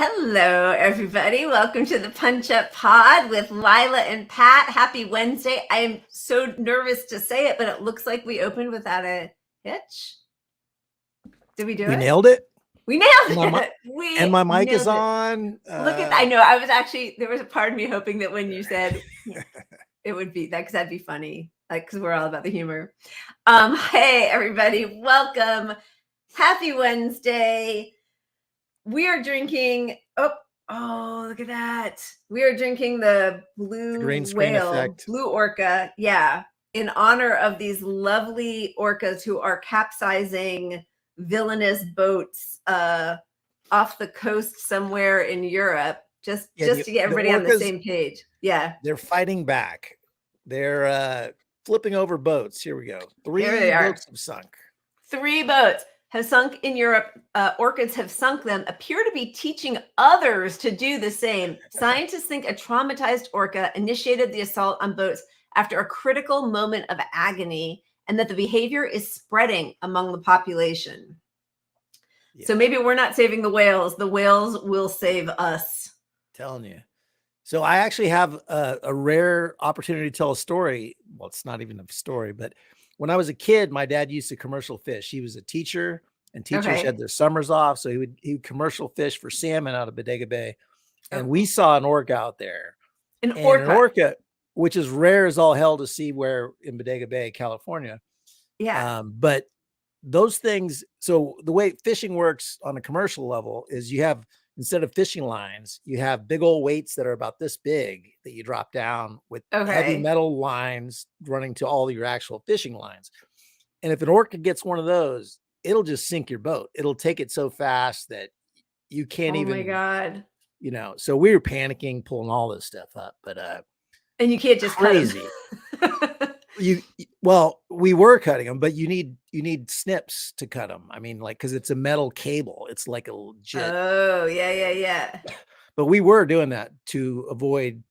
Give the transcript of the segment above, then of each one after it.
Hello, everybody. Welcome to the Punch Up Pod with Lila and Pat. Happy Wednesday. I am so nervous to say it, but it looks like we opened without a hitch. Did we do it? We nailed it. We nailed it. And my mic is on. Look at that. I know. I was actually, there was a part of me hoping that when you said it would be that, because that'd be funny, like, because we're all about the humor. Hey, everybody. Welcome. Happy Wednesday. We are drinking, oh, look at that. We are drinking the blue whale, blue orca. Yeah. In honor of these lovely orcas who are capsizing villainous boats off the coast somewhere in Europe, just to get everybody on the same page. Yeah. They're fighting back. They're flipping over boats. Here we go. 3 boats have sunk. 3 boats have sunk in Europe. Orchids have sunk them, appear to be teaching others to do the same. Scientists think a traumatized orca initiated the assault on boats after a critical moment of agony, and that the behavior is spreading among the population. Yeah. So maybe we're not saving the whales. The whales will save us. Telling you. So I actually have a rare opportunity to tell a story. Well, it's not even a story, but when I was a kid, my dad used to commercial fish. He was a teacher, and teachers had their summers off. So he would commercial fish for salmon out of Bodega Bay. And we saw an orca out there. An orca, which is rare as all hell to see where in Bodega Bay, California. Yeah. But those things, so the way fishing works on a commercial level is you have, instead of fishing lines, you have big old weights that are about this big that you drop down with heavy metal lines running to all your actual fishing lines. And if an orca gets one of those, it'll just sink your boat. It'll take it so fast that you can't even. Oh my God. You know, so we were panicking, pulling all this stuff up, but and you can't just crazy. Well, we were cutting them, but you need snips to cut them. I mean, like, because it's a metal cable. It's like a legit. Oh, yeah. But we were doing that to avoid,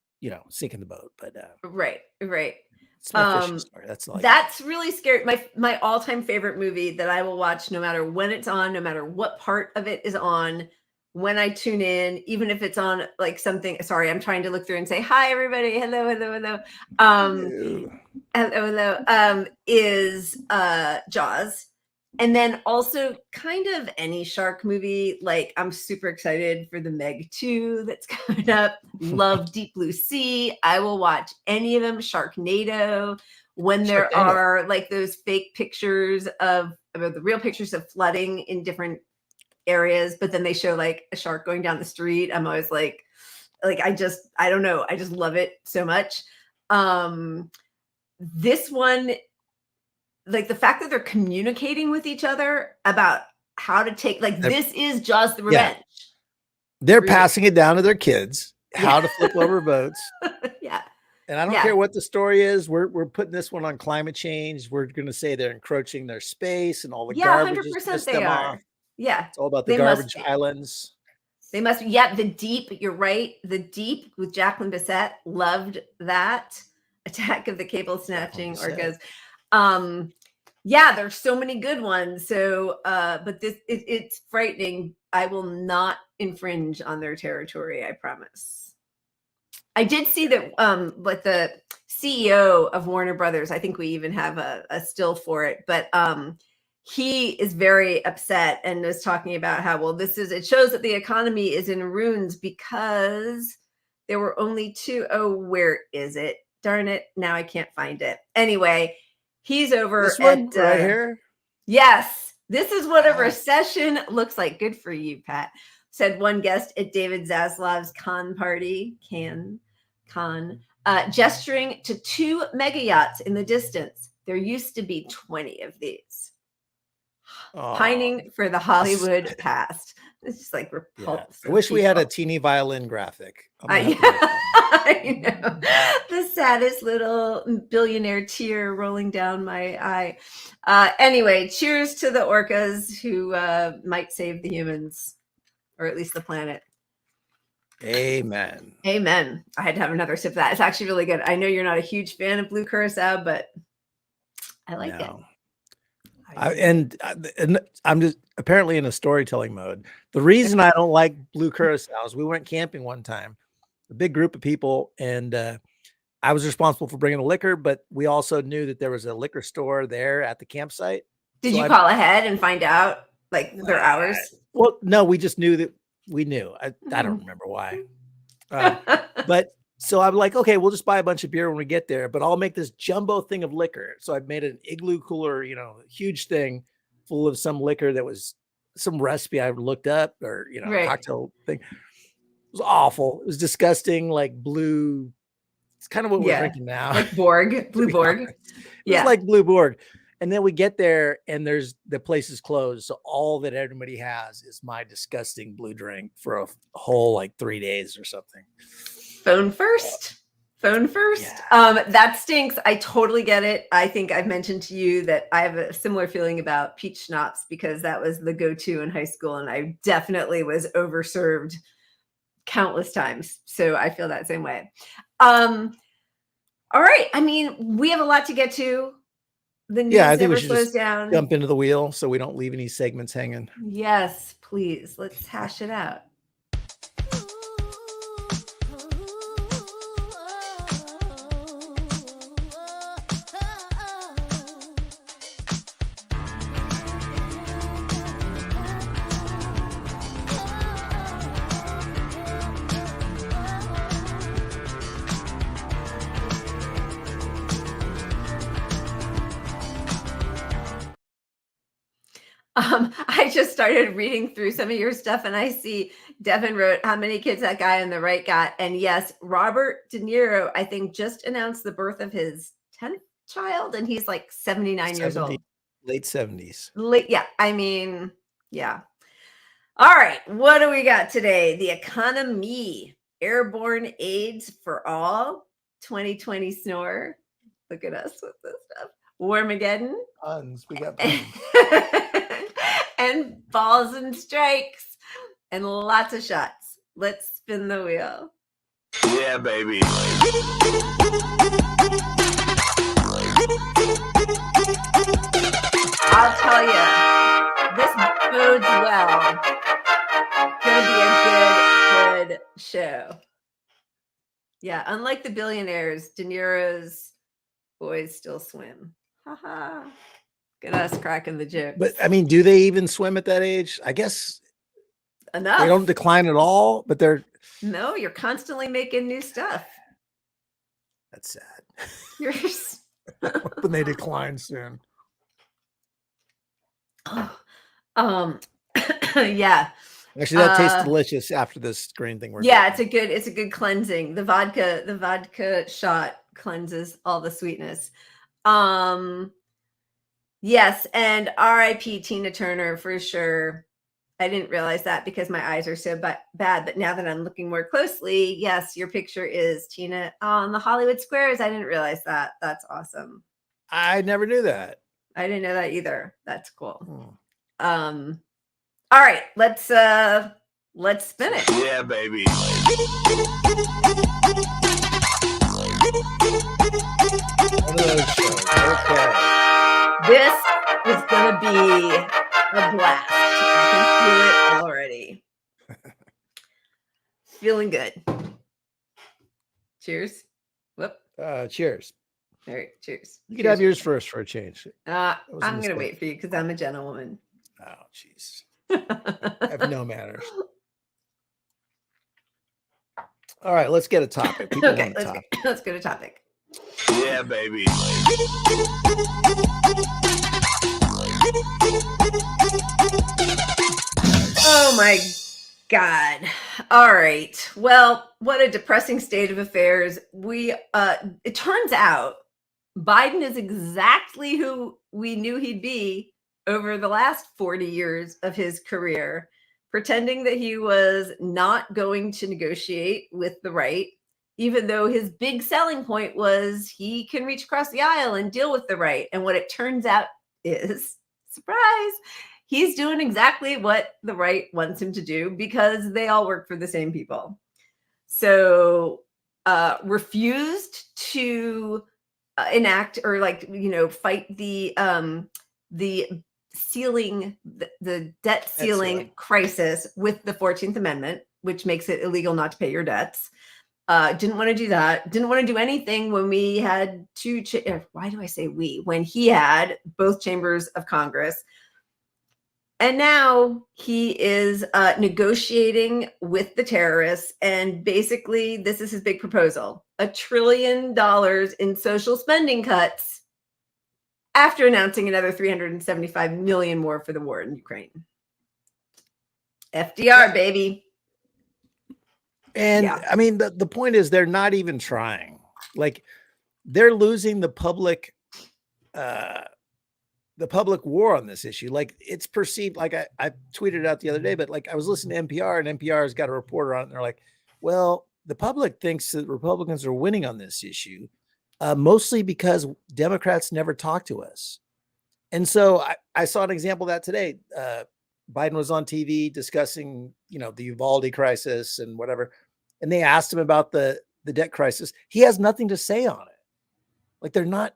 sinking the boat. But right. It's my fishing story. That's all. That's really scary. My all-time favorite movie that I will watch no matter when it's on, no matter what part of it is on. When I tune in, even if it's on like something, sorry, I'm trying to look through and say, hi, everybody. Hello. Hello. Is Jaws. And then also kind of any shark movie. Like, I'm super excited for the Meg 2 that's coming up. Love Deep Blue Sea. I will watch any of them. Sharknado. When there are like those fake pictures of the real pictures of flooding in different areas, but then they show like a shark going down the street. I'm always like I don't know. I just love it so much. This one, like the fact that they're communicating with each other about how to take, like, this is Jaws the Revenge. Yeah. They're passing it down to their kids, how to flip over boats. Yeah. And I don't care what the story is. We're putting this one on climate change. We're going to say they're encroaching their space and all the garbage. 100% they are. Off. Yeah. It's all about the garbage islands. They must be. Yeah. The Deep. You're right. The Deep with Jacqueline Bisset. Loved that. Attack of the Cable Snatching Orcas. Yeah, there's so many good ones. So, but it's frightening. I will not infringe on their territory. I promise. I did see that, but the CEO of Warner Brothers, I think we even have a still for it, but, he is very upset and is talking about how, well, it shows that the economy is in ruins because there were only 2. Oh, where is it? Darn it. Now I can't find it. Anyway, he's over this one right here. Yes. This is what a recession looks like. Good for you, Pat. Said one guest at David Zaslav's Cannes party, gesturing to 2 mega yachts in the distance. There used to be 20 of these. Pining for the Hollywood past. It's just like repulsive. I wish we had a teeny violin graphic. I know. The saddest little billionaire tear rolling down my eye. Anyway, cheers to the orcas who might save the humans, or at least the planet. Amen. Amen. I had to have another sip of that. It's actually really good. I know you're not a huge fan of blue curacao, but I like it. And I'm just apparently in a storytelling mode. The reason I don't like blue curacao is we went camping one time, a big group of people, and I was responsible for bringing the liquor, but we also knew that there was a liquor store there at the campsite. Did you call ahead and find out like their hours? Well, no, we just knew that we knew. I don't remember why. But so I'm like, okay, we'll just buy a bunch of beer when we get there, but I'll make this jumbo thing of liquor. So I made an igloo cooler, huge thing full of some liquor that was some recipe I looked up or, cocktail thing. It was awful. It was disgusting, like blue. It's kind of what we're drinking now. Like Borg, blue Borg. It was like blue Borg. And then we get there and the place is closed. So all that everybody has is my disgusting blue drink for a whole like 3 days or something. Phone first. Yeah. That stinks. I totally get it. I think I've mentioned to you that I have a similar feeling about peach schnapps because that was the go-to in high school. And I definitely was overserved countless times. So I feel that same way. All right. I mean, we have a lot to get to. The news I think never we should slows just down. Jump into the wheel so we don't leave any segments hanging. Yes, please. Let's hash it out. I just started reading through some of your stuff and I see Devin wrote how many kids that guy on the right got. And yes, Robert De Niro, I think, just announced the birth of his 10th child and he's like 79 years old. Late 70s. Yeah. I mean, yeah. All right. What do we got today? The economy, airborne AIDS for all, 2020 snore. Look at us with this stuff. Warmageddon. Puns. We got puns. And balls and strikes and lots of shots. Let's spin the wheel. Yeah, baby. I'll tell you, this bodes well. It's going to be a good show. Yeah, unlike the billionaires, De Niro's boys still swim. Haha. Get us cracking the jokes. But I mean, do they even swim at that age? I guess enough. They don't decline at all, but no, you're constantly making new stuff. That's sad. When they decline soon. Yeah. Actually, that tastes delicious after this green thing. It's a good cleansing. The vodka shot cleanses all the sweetness. Yes, and R.I.P. Tina Turner for sure. I didn't realize that because my eyes are so bad, but now that I'm looking more closely, yes, your picture is Tina on the Hollywood Squares. I didn't realize that. That's awesome. I never knew that. I didn't know that either. That's cool. All right, let's spin it. Yeah, baby. One of those shows. Okay. This is going to be a blast. I can feel it already. Feeling good. Cheers. Whoop. Cheers. All right, cheers. You could have yours first for a change. I'm going to wait for you because I'm a gentlewoman. Oh, jeez. I have no manners. All right, let's get a topic. Okay, let's get a topic. Yeah, baby. Oh my God. All right. Well, what a depressing state of affairs. It turns out Biden is exactly who we knew he'd be over the last 40 years of his career, pretending that he was not going to negotiate with the right, even though his big selling point was he can reach across the aisle and deal with the right. And what it turns out is, surprise, he's doing exactly what the right wants him to do because they all work for the same people. So refused to enact or fight the the ceiling, the debt ceiling crisis with the 14th Amendment, which makes it illegal not to pay your debts. Didn't want to do that. Didn't want to do anything when we had why do I say we? When he had both chambers of Congress. And now he is negotiating with the terrorists. And basically, this is his big proposal: $1 trillion in social spending cuts after announcing another 375 million more for the war in Ukraine. FDR, baby. And I mean, the point is they're not even trying. Like, they're losing the public war on this issue. Like, it's perceived, like I tweeted out the other day, but like I was listening to NPR, and NPR has got a reporter on it, and they're like, well, the public thinks that Republicans are winning on this issue, mostly because Democrats never talk to us. And so I saw an example of that today. Biden was on TV discussing, the Uvalde crisis and whatever. And they asked him about the debt crisis. He has nothing to say on it. Like, they're not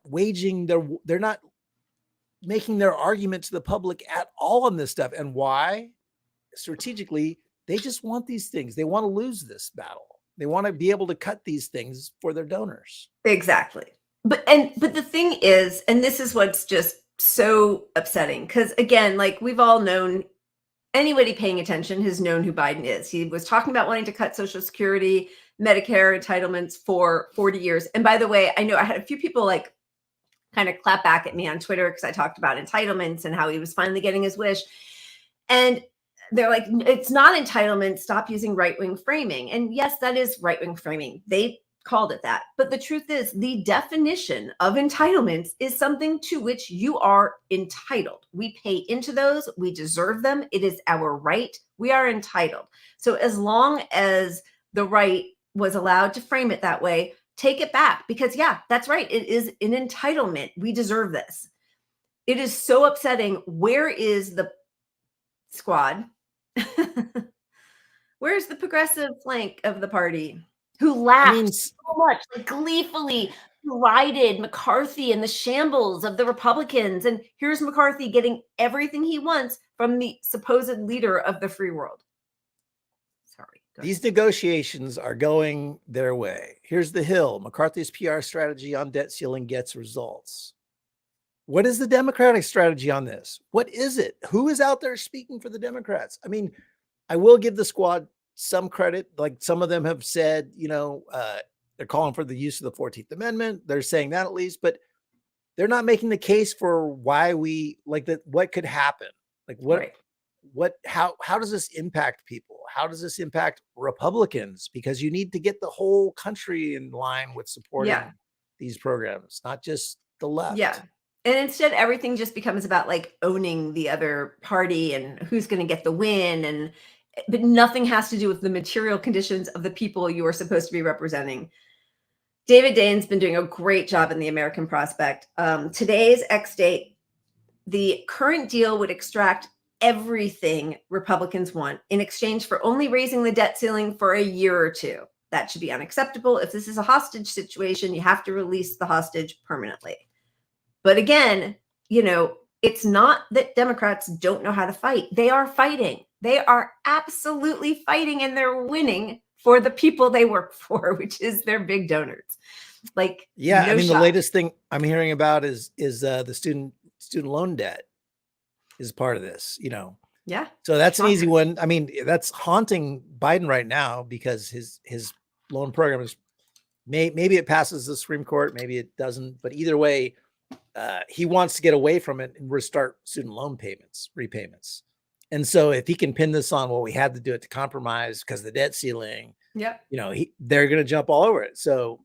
they're not making their argument to the public at all on this stuff. And why? Strategically, they just want these things. They want to lose this battle. They want to be able to cut these things for their donors. Exactly. But the thing is, and this is what's just so upsetting, because again, like, we've all known, anybody paying attention has known who Biden is. He was talking about wanting to cut Social Security, Medicare entitlements for 40 years. And by the way, I know I had a few people like kind of clap back at me on Twitter because I talked about entitlements and how he was finally getting his wish. And they're like, it's not entitlement. Stop using right-wing framing. And yes, that is right-wing framing. They called it that. But the truth is, the definition of entitlements is something to which you are entitled. We pay into those. We deserve them. It is our right. We are entitled. So as long as the right was allowed to frame it that way, take it back, because yeah, that's right. It is an entitlement. We deserve this. It is so upsetting. Where is the squad? Where's the progressive flank of the party who laughed so much, like gleefully derided McCarthy and the shambles of the Republicans? And here's McCarthy getting everything he wants from the supposed leader of the free world. Sorry. These negotiations are going their way. Here's the Hill. McCarthy's PR strategy on debt ceiling gets results. What is the Democratic strategy on this? What is it? Who is out there speaking for the Democrats? I mean, I will give the squad some credit. Like, some of them have said, they're calling for the use of the 14th Amendment. They're saying that at least, but they're not making the case for why we like that. What could happen? Like, how does this impact people? How does this impact Republicans? Because you need to get the whole country in line with supporting these programs, not just the left. Yeah. And instead, everything just becomes about like owning the other party and who's going to get the win. But nothing has to do with the material conditions of the people you are supposed to be representing. David Dane's been doing a great job in the American Prospect. Today's X date, the current deal would extract everything Republicans want in exchange for only raising the debt ceiling for a year or two. That should be unacceptable. If this is a hostage situation, you have to release the hostage permanently. But again, it's not that Democrats don't know how to fight. They are fighting. They are absolutely fighting, and they're winning for the people they work for, which is their big donors. Like, yeah, I mean, the latest thing I'm hearing about is the student loan debt is part of this, Yeah. So that's an easy one. I mean, that's haunting Biden right now because his loan program is maybe it passes the Supreme Court, maybe it doesn't, but either way, he wants to get away from it and restart student loan repayments. And so if he can pin this on, well, we had to do it to compromise because of the debt ceiling, they're going to jump all over it. So,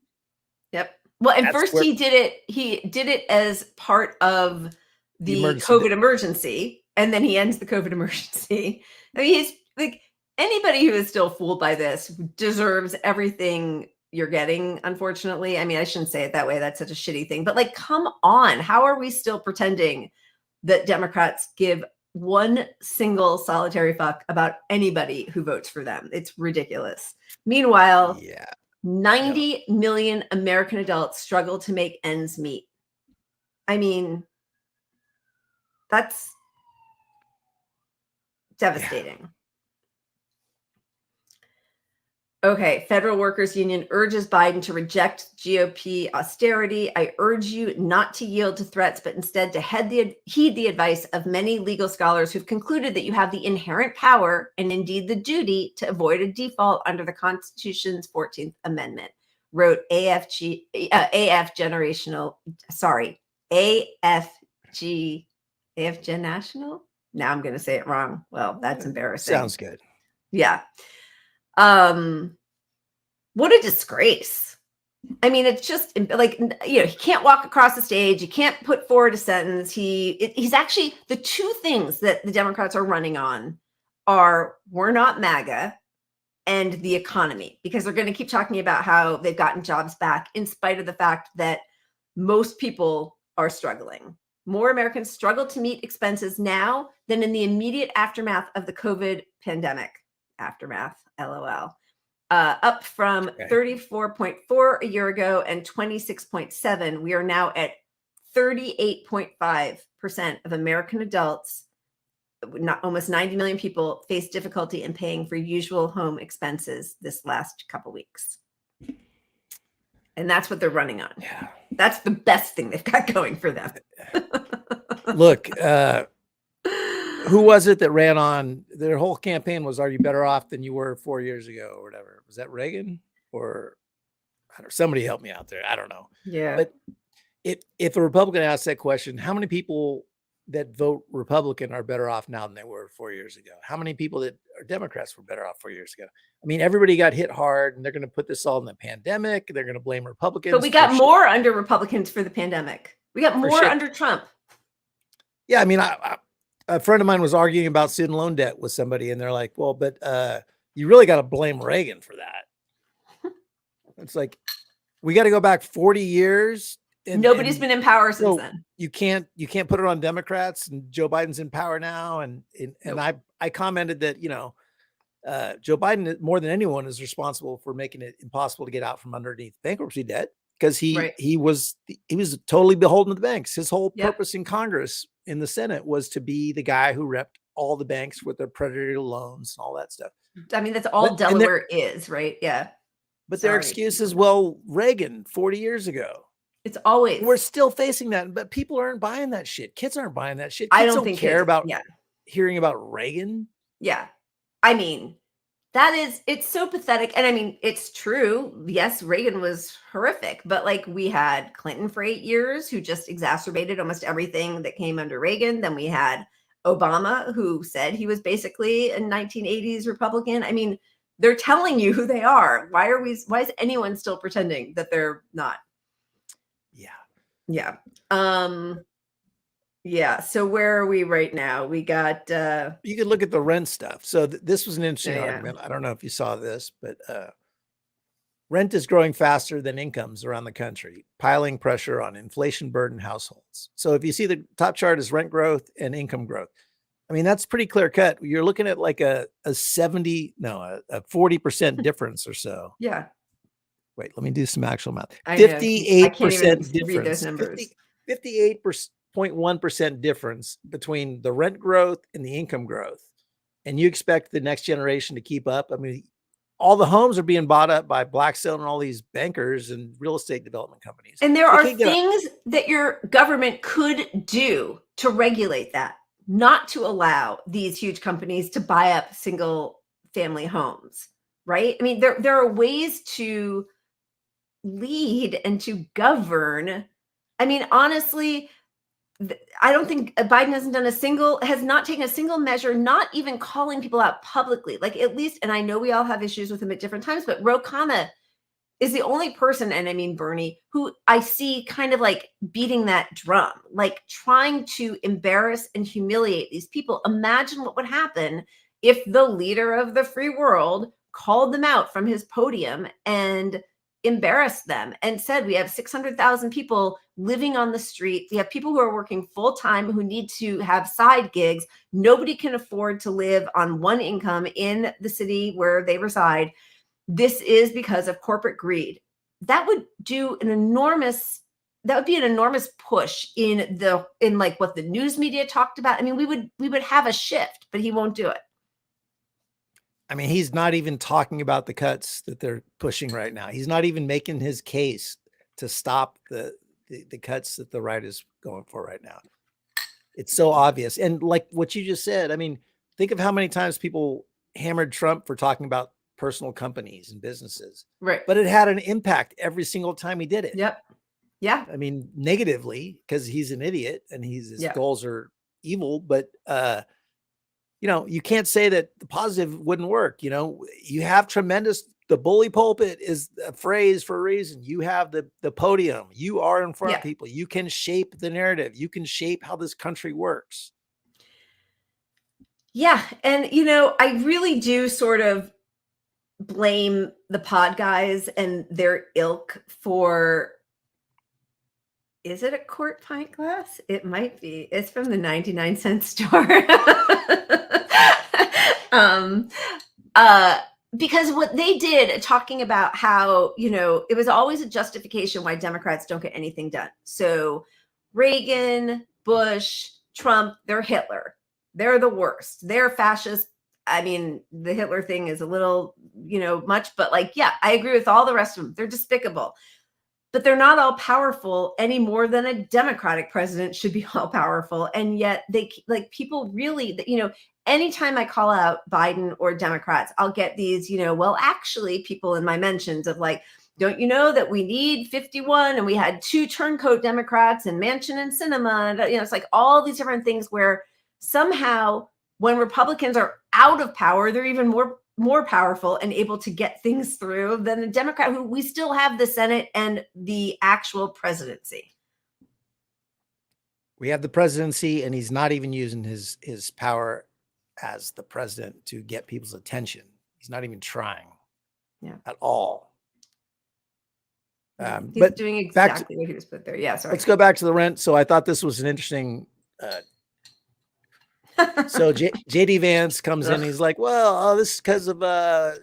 yep. Well, and first he did it as part of the COVID emergency, and then he ends the COVID emergency. I mean, he's like, anybody who is still fooled by this deserves everything you're getting, unfortunately. I mean, I shouldn't say it that way. That's such a shitty thing. But like, come on. How are we still pretending that Democrats give one single solitary fuck about anybody who votes for them? It's ridiculous. Meanwhile, 90 million American adults struggle to make ends meet. I mean, That's devastating. Yeah. Okay, Federal Workers Union urges Biden to reject GOP austerity. I urge you not to yield to threats, but instead to heed the advice of many legal scholars who've concluded that you have the inherent power and indeed the duty to avoid a default under the Constitution's 14th Amendment, wrote AFG National? Now I'm going to say it wrong. Well, that's embarrassing. Sounds good. Yeah. What a disgrace. I mean, it's just like, he can't walk across the stage. He can't put forward a sentence. He's actually, the two things that the Democrats are running on are we're not MAGA and the economy, because they're going to keep talking about how they've gotten jobs back in spite of the fact that most people are struggling. More Americans struggle to meet expenses now than in the immediate aftermath of the COVID pandemic. Aftermath, LOL. Up from 34.4 a year ago and 26.7. We are now at 38.5% of American adults, almost 90 million people, face difficulty in paying for usual home expenses this last couple weeks. And that's what they're running on. Yeah. That's the best thing they've got going for them. Look, who was it that ran on? Their whole campaign was, "Are you better off than you were 4 years ago?" or whatever. Was that Reagan or somebody help me out there? I don't know. Yeah. But if a Republican asks that question, how many people that vote Republican are better off now than they were 4 years ago? How many people that are Democrats were better off 4 years ago? I mean, everybody got hit hard, and they're going to put this all in the pandemic. They're going to blame Republicans. But we got more under Republicans for the pandemic. We got more under Trump. Yeah, I mean, a friend of mine was arguing about student loan debt with somebody, and they're like, well, but you really got to blame Reagan for that. It's like, we got to go back 40 years. Nobody's been in power since then. You can't put it on Democrats, and Joe Biden's in power now. And I commented that, Joe Biden, more than anyone, is responsible for making it impossible to get out from underneath bankruptcy debt, because he was totally beholden to the banks. His whole purpose in Congress, in the Senate, was to be the guy who repped all the banks with their predatory loans and all that stuff. I mean, that's all Delaware is, right? Yeah. But their excuse is, well, Reagan 40 years ago. It's always, we're still facing that, but people aren't buying that shit. Kids aren't buying that shit. Kids I don't think care about hearing about Reagan. Yeah. I mean, it's so pathetic. And I mean, it's true. Yes, Reagan was horrific, but like, we had Clinton for 8 years, who just exacerbated almost everything that came under Reagan. Then we had Obama, who said he was basically a 1980s Republican. I mean, they're telling you who they are. Why is anyone still pretending that they're not? Yeah. Yeah. So where are we right now? We got, you could look at the rent stuff. So this was an interesting argument. I don't know if you saw this, but, rent is growing faster than incomes around the country, piling pressure on inflation burdened households. So if you see the top chart is rent growth and income growth, I mean, that's pretty clear cut. You're looking at like a 40% difference or so. Yeah. Wait, let me do some actual math. 58% difference. 58.1% difference between the rent growth and the income growth. And you expect the next generation to keep up? I mean, all the homes are being bought up by Blackstone and all these bankers and real estate development companies. And there are things that your government could do to regulate that, not to allow these huge companies to buy up single family homes, right? I mean, there are ways to lead and to govern. I mean, honestly, I don't think Biden has not taken a single measure, not even calling people out publicly. Like, at least, and I know we all have issues with him at different times, but Ro Khanna is the only person, and I mean Bernie, who I see kind of like beating that drum, like trying to embarrass and humiliate these people. Imagine what would happen if the leader of the free world called them out from his podium and embarrassed them and said, we have 600,000 people living on the street. We have people who are working full time who need to have side gigs. Nobody can afford to live on one income in the city where they reside. This is because of corporate greed. That would do an enormous that would be an enormous push in like what the news media talked about. I mean, we would have a shift, but he won't do it. I mean, he's not even talking about the cuts that they're pushing right now. He's not even making his case to stop the cuts that the right is going for right now. It's so obvious. And like what you just said, I mean, think of how many times people hammered Trump for talking about personal companies and businesses. Right. But it had an impact every single time he did it. Yep. Yeah. I mean, negatively, because he's an idiot and his goals are evil, but you know, you can't say that the positive wouldn't work. You know, you have the bully pulpit is a phrase for a reason. You have the podium. You are in front of people. You can shape the narrative. You can shape how this country works. Yeah. And, you know, I really do sort of blame the pod guys and their ilk for, is it a quart pint glass? It might be. It's from the 99-cent store. Because what they did, talking about how, you know, it was always a justification why Democrats don't get anything done. So Reagan, Bush, Trump, they're Hitler. They're the worst. They're fascist. I mean, the Hitler thing is a little, you know, much, but like, yeah, I agree with all the rest of them. They're despicable. But they're not all powerful any more than a Democratic president should be all powerful. And yet they, like, people really, you know, anytime I call out Biden or Democrats, I'll get these, you know, well, actually people in my mentions of like, don't you know that we need 51 and we had 2 turncoat Democrats and Manchin and Sinema. And, you know, it's like all these different things where somehow when Republicans are out of power, they're even more powerful and able to get things through than the Democrat, who we still have the Senate and the actual presidency. We have the presidency, and he's not even using his power as the president to get people's attention. He's not even trying at all. He's doing exactly what he was put there. Yeah, sorry. Let's go back to the rent. So I thought this was an interesting so JD Vance comes in. He's like, well, this is because of,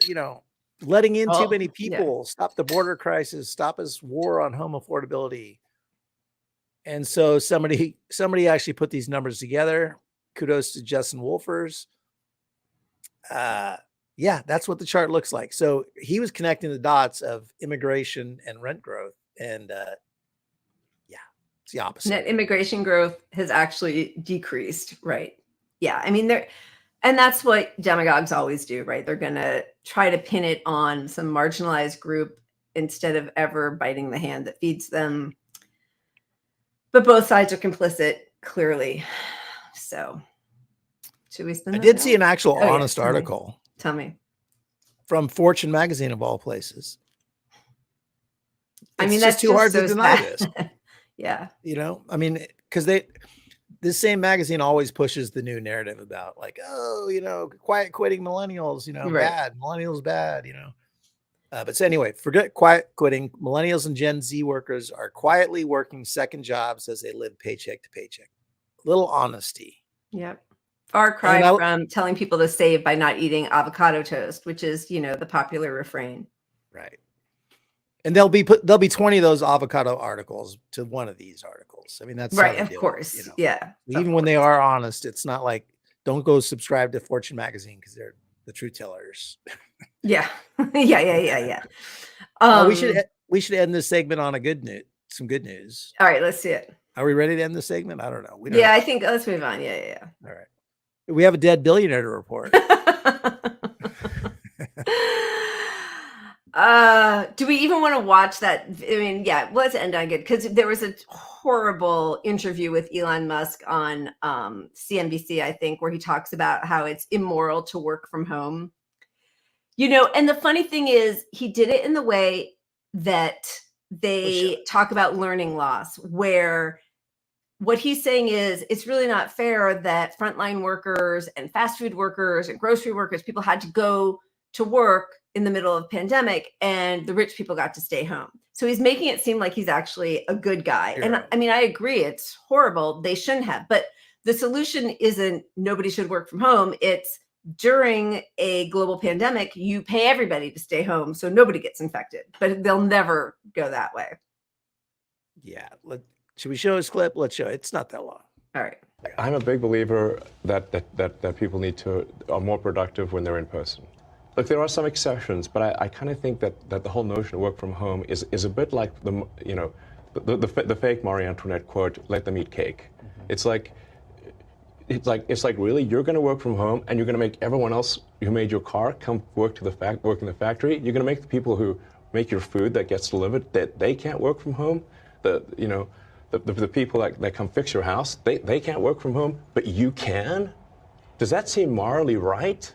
you know, letting in too many people, stop the border crisis, stop his war on home affordability. And so somebody actually put these numbers together. Kudos to Justin Wolfers. Yeah, that's what the chart looks like. So he was connecting the dots of immigration and rent growth. And yeah, it's the opposite. Net immigration growth has actually decreased, right? Yeah, I mean, and that's what demagogues always do, right? They're going to try to pin it on some marginalized group instead of ever biting the hand that feeds them. But both sides are complicit, clearly. So should we spin? I did see an actual honest article. Tell me. From Fortune magazine of all places. I mean, that's just too hard to deny this. Yeah. You know, I mean, because this same magazine always pushes the new narrative about like, oh, you know, quiet quitting millennials, you know, bad, millennials bad, you know. But so anyway, forget quiet quitting. Millennials and Gen Z workers are quietly working second jobs as they live paycheck to paycheck. Little honesty. Yep. Far cry from telling people to save by not eating avocado toast, which is, you know, the popular refrain. Right. And there'll be 20 of those avocado articles to one of these articles. I mean, that's right. Of course. You know? Yeah. Even when they are honest, it's not like, don't go subscribe to Fortune magazine because they're the truth tellers. Yeah. Yeah. We should end this segment on some good news. All right, let's see it. Are we ready to end the segment? I don't know. I think let's move on. Yeah. All right. We have a dead billionaire to report. Do we even want to watch that? I mean, yeah, let's end on good, because there was a horrible interview with Elon Musk on CNBC, I think, where he talks about how it's immoral to work from home. You know, and the funny thing is he did it in the way that they talk about learning loss, where what he's saying is it's really not fair that frontline workers and fast food workers and grocery workers, people had to go to work in the middle of pandemic and the rich people got to stay home. So he's making it seem like he's actually a good guy. You're and right. I mean, I agree. It's horrible. They shouldn't have, but the solution isn't nobody should work from home. It's during a global pandemic, you pay everybody to stay home so nobody gets infected, but they'll never go that way. Yeah. Should we show his clip? Let's show it. It's not that long. All right. I'm a big believer that people are more productive when they're in person. Look, there are some exceptions, but I kind of think that the whole notion of work from home is a bit like the fake Marie Antoinette quote, "Let them eat cake." Mm-hmm. It's like really, you're going to work from home and you're going to make everyone else who made your car come work in the factory. You're going to make the people who make your food that gets delivered that they can't work from home. The people that come fix your house, they can't work from home, but you can? Does that seem morally right?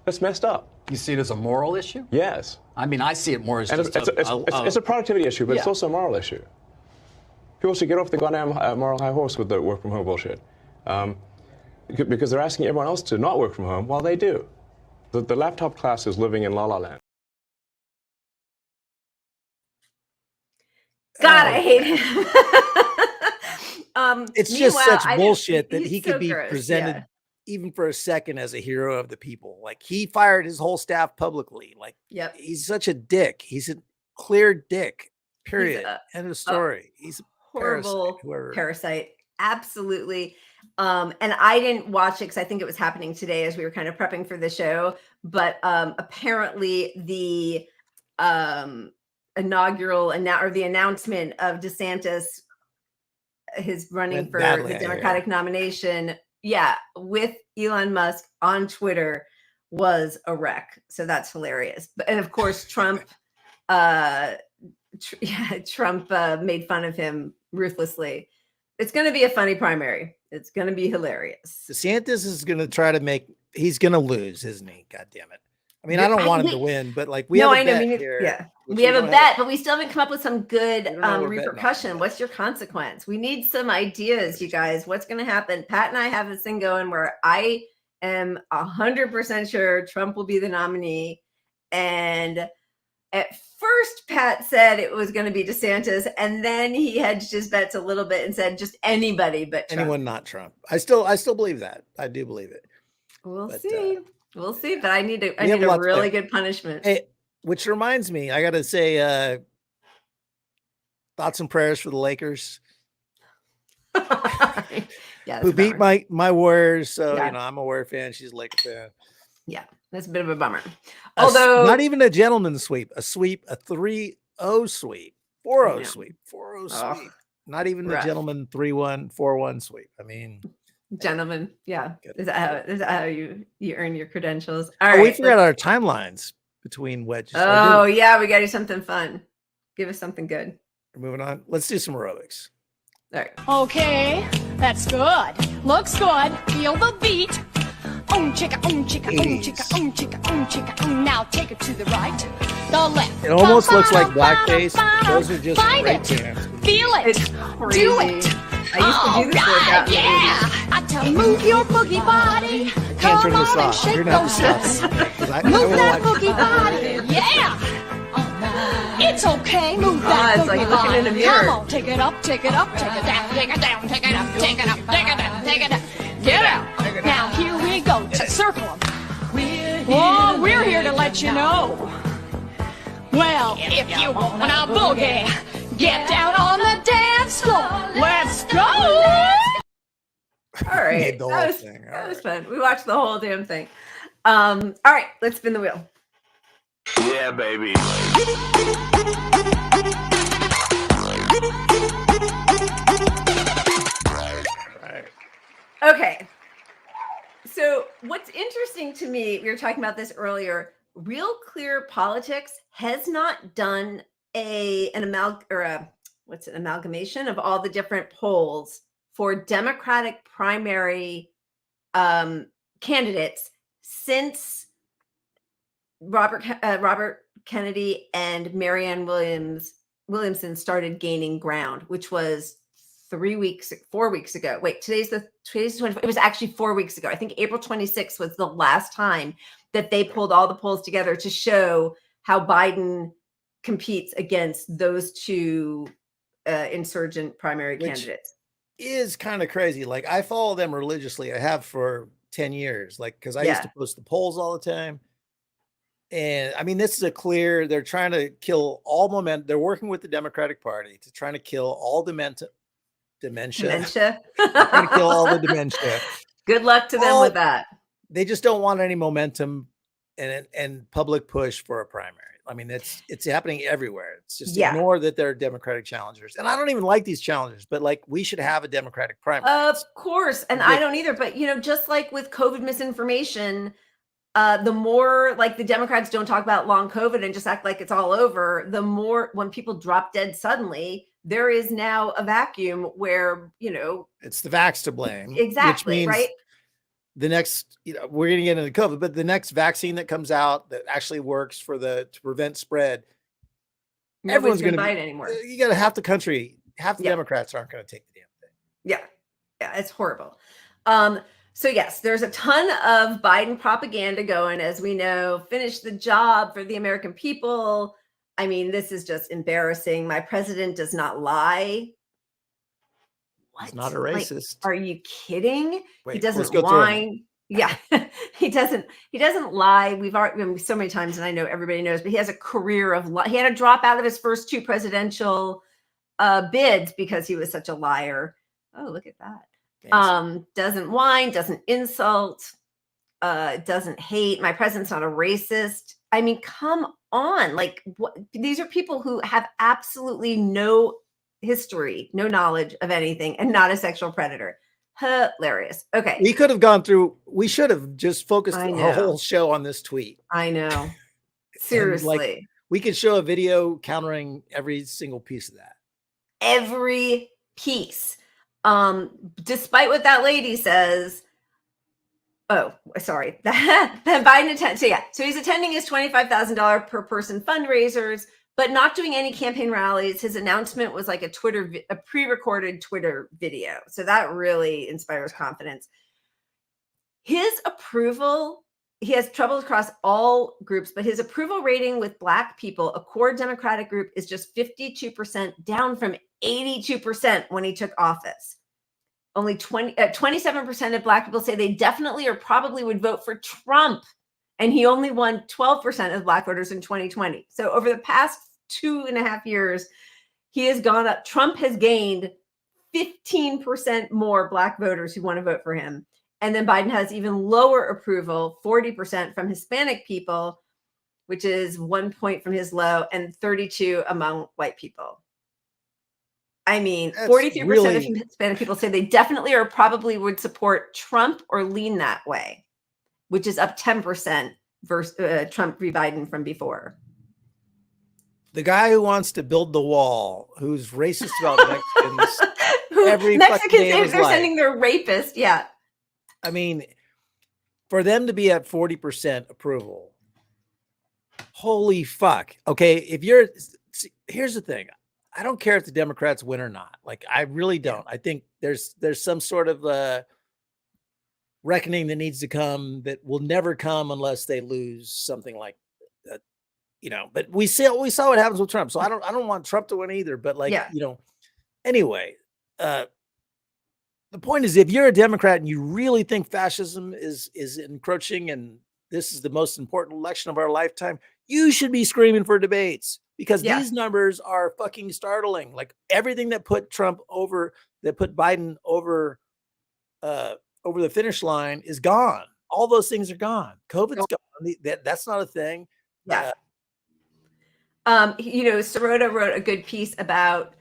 That's messed up. You see it as a moral issue? Yes. I mean, I see it more as just it's a productivity issue, but it's also a moral issue. People should get off the goddamn moral high horse with the work from home bullshit. Because they're asking everyone else to not work from home while they do. The laptop class is living in La La Land. God, I hate him. It's just such bullshit that he's he could so be gross, presented even for a second as a hero of the people. Like, he fired his whole staff publicly. Like, he's such a dick. He's a clear dick. Period. End of story. He's a horrible parasite. Absolutely. And I didn't watch it because I think it was happening today as we were kind of prepping for the show. But apparently the inaugural or the announcement of DeSantis, his running for the Democratic nomination, with Elon Musk on Twitter was a wreck. So that's hilarious. And of course, Trump, Trump made fun of him ruthlessly. It's going to be a funny primary. It's going to be hilarious. DeSantis is going to he's going to lose, isn't he? God damn it. I mean, I don't want him to win, but like we have a bet here. Yeah, we have a bet, but we still haven't come up with some good repercussion. What's your consequence? We need some ideas, you guys. What's going to happen? Pat and I have this thing going where I am 100% sure Trump will be the nominee. And at first, Pat said it was going to be DeSantis, and then he hedged his bets a little bit and said just anybody but Trump. Anyone not Trump. I still believe that. I do believe it. We'll see. We'll see, but I need a really good punishment. Hey, which reminds me, I got to say, thoughts and prayers for the Lakers. Who beat my Warriors. So, I'm a Warrior fan. She's a Laker fan. Yeah, that's a bit of a bummer. Although not even a gentleman's sweep, a 3-0 sweep, 4-0 sweep, 4-0 sweep. Not even the gentleman 3-1, 4-1 sweep. I mean, gentlemen, is that how you earn your credentials? All right, we forgot our timelines between wedges. Oh yeah, we got to do something fun. Give us something good. We're moving on. Let's do some aerobics. All right. Okay, that's good. Looks good. Feel the beat. Chicka, chicka, chicka, chicka, chicka. Now take it to the right, the left. It almost looks like blackface. Those are just Find it. Feel it. It's crazy. Do it. I used to do this workout. I tell you, move your boogie body. Come on and shake those hips. Move that boogie body. Yeah. It's okay. Move that boogie like body. looking in a mirror. Come on, take it up, take it up, take it down, take it down, take it up, take it up, take it down, take it down. Get out. Now here we go. Circle them. Oh, we're here to let you know. Well, if you wanna boogie, get down on the dance floor. Let's go. All right. That was fun. We watched the whole damn thing. All right, let's spin the wheel. Yeah, baby. Okay. So what's interesting to me, we were talking about this earlier, Real Clear Politics has not done an amalgamation of all the different polls for Democratic primary candidates since Robert Kennedy and Marianne Williamson started gaining ground, which was 4 weeks ago. Wait, today's 24th. It was actually 4 weeks ago. I think April 26th was the last time that they pulled all the polls together to show how Biden competes against those two insurgent primary candidates. Is kind of crazy. Like, I follow them religiously. I have for 10 years, like, because I used to post the polls all the time. And I mean, this is they're trying to kill all momentum. They're working with the Democratic Party to trying to kill all dementia. Dementia. Trying to kill all the dementia. Good luck to them with that. They just don't want any momentum and public push for a primary. I mean, it's happening everywhere. It's just ignore that they're Democratic challengers. And I don't even like these challengers, but like we should have a Democratic primary. Of course. And I don't either. But, just like with COVID misinformation, the more like the Democrats don't talk about long COVID and just act like it's all over, the more when people drop dead suddenly, there is now a vacuum where, it's the vax to blame. Exactly. Which means right. The next, we're going to get into COVID, but the next vaccine that comes out that actually works to prevent spread, everyone's going to buy it anymore. You got half the country, half the Democrats aren't going to take the damn thing. Yeah, it's horrible. So yes, there's a ton of Biden propaganda going, as we know. Finish the job for the American people. I mean, this is just embarrassing. My president does not lie. What? He's not a racist. Like, are you kidding? Wait, he doesn't whine. Yeah, he doesn't lie. We've already so many times, and I know everybody knows, but he has a career of he had to drop out of his first 2 presidential bids because he was such a liar. Oh, look at that. Doesn't whine, doesn't insult, doesn't hate. My president's not a racist. I mean, come on. Like, these are people who have absolutely no history, no knowledge of anything, and not a sexual predator. Hilarious. Okay. We should have just focused our whole show on this tweet. I know. Seriously. We could show a video countering every single piece of that. Every piece. Despite what that lady says. Oh, sorry. Then Biden attends. So he's attending his $25,000 per person fundraisers, but not doing any campaign rallies. His announcement was like a pre-recorded Twitter video. So that really inspires confidence. His approval, he has trouble across all groups, but his approval rating with Black people, a core Democratic group, is just 52%, down from 82% when he took office. Only 27% of Black people say they definitely or probably would vote for Trump. And he only won 12% of Black voters in 2020. So over the past 2.5 years, he has gone up. Trump has gained 15% more Black voters who want to vote for him. And then Biden has even lower approval, 40% from Hispanic people, which is 1 point from his low, and 32 among white people. I mean, 43% of Hispanic people say they definitely or probably would support Trump or lean that way, which is up 10% versus Trump v. Biden from before. The guy who wants to build the wall, who's racist about Mexicans, Mexicans, they're sending their rapist. Yeah. I mean, for them to be at 40% approval, holy fuck. Okay, here's the thing. I don't care if the Democrats win or not. Like, I really don't. I think there's some sort of reckoning that needs to come that will never come unless they lose something like that, but we saw what happens with Trump. So I don't want Trump to win either, but anyway, the point is, if you're a Democrat and you really think fascism is encroaching and this is the most important election of our lifetime, you should be screaming for debates, because these numbers are fucking startling. Like, everything that put Biden over the finish line is gone. All those things are gone. COVID's gone. That's not a thing. Yeah. Sirota wrote a good piece about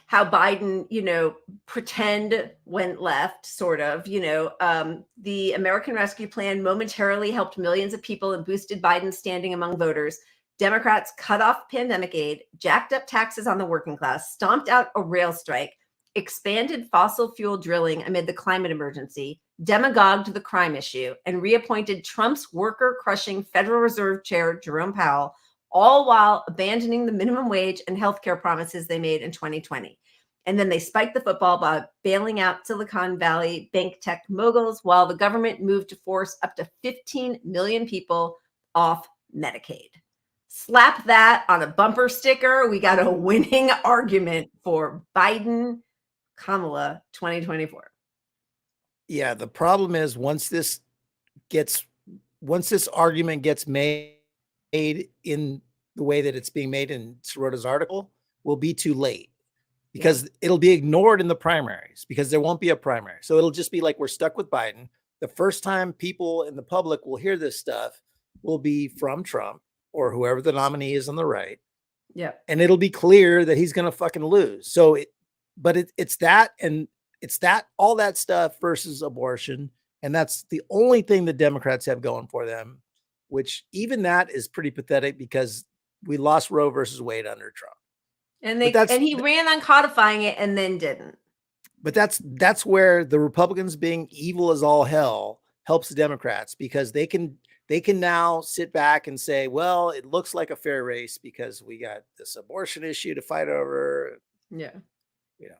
how Biden, pretend went left, sort of. The American Rescue Plan momentarily helped millions of people and boosted Biden's standing among voters. Democrats cut off pandemic aid, jacked up taxes on the working class, stomped out a rail strike, expanded fossil fuel drilling amid the climate emergency, demagogued the crime issue, and reappointed Trump's worker-crushing Federal Reserve Chair Jerome Powell, all while abandoning the minimum wage and healthcare promises they made in 2020. And then they spiked the football by bailing out Silicon Valley bank tech moguls, while the government moved to force up to 15 million people off Medicaid. Slap that on a bumper sticker. We got a winning argument for Biden, Kamala 2024. Yeah, the problem is once this argument gets made made in the way that it's being made in Sorota's article will be too late because it'll be ignored in the primaries because there won't be a primary. So it'll just be like we're stuck with Biden. The first time people in the public will hear this stuff will be from Trump or whoever the nominee is on the right. Yeah. And it'll be clear that he's going to fucking lose. So it's that, and it's that, all that stuff versus abortion. And that's the only thing the Democrats have going for them, which even that is pretty pathetic because we lost Roe versus Wade under Trump. And he ran on codifying it and then didn't. But that's where the Republicans being evil as all hell helps the Democrats because they can now sit back and say, well, it looks like a fair race because we got this abortion issue to fight over. Yeah. You know.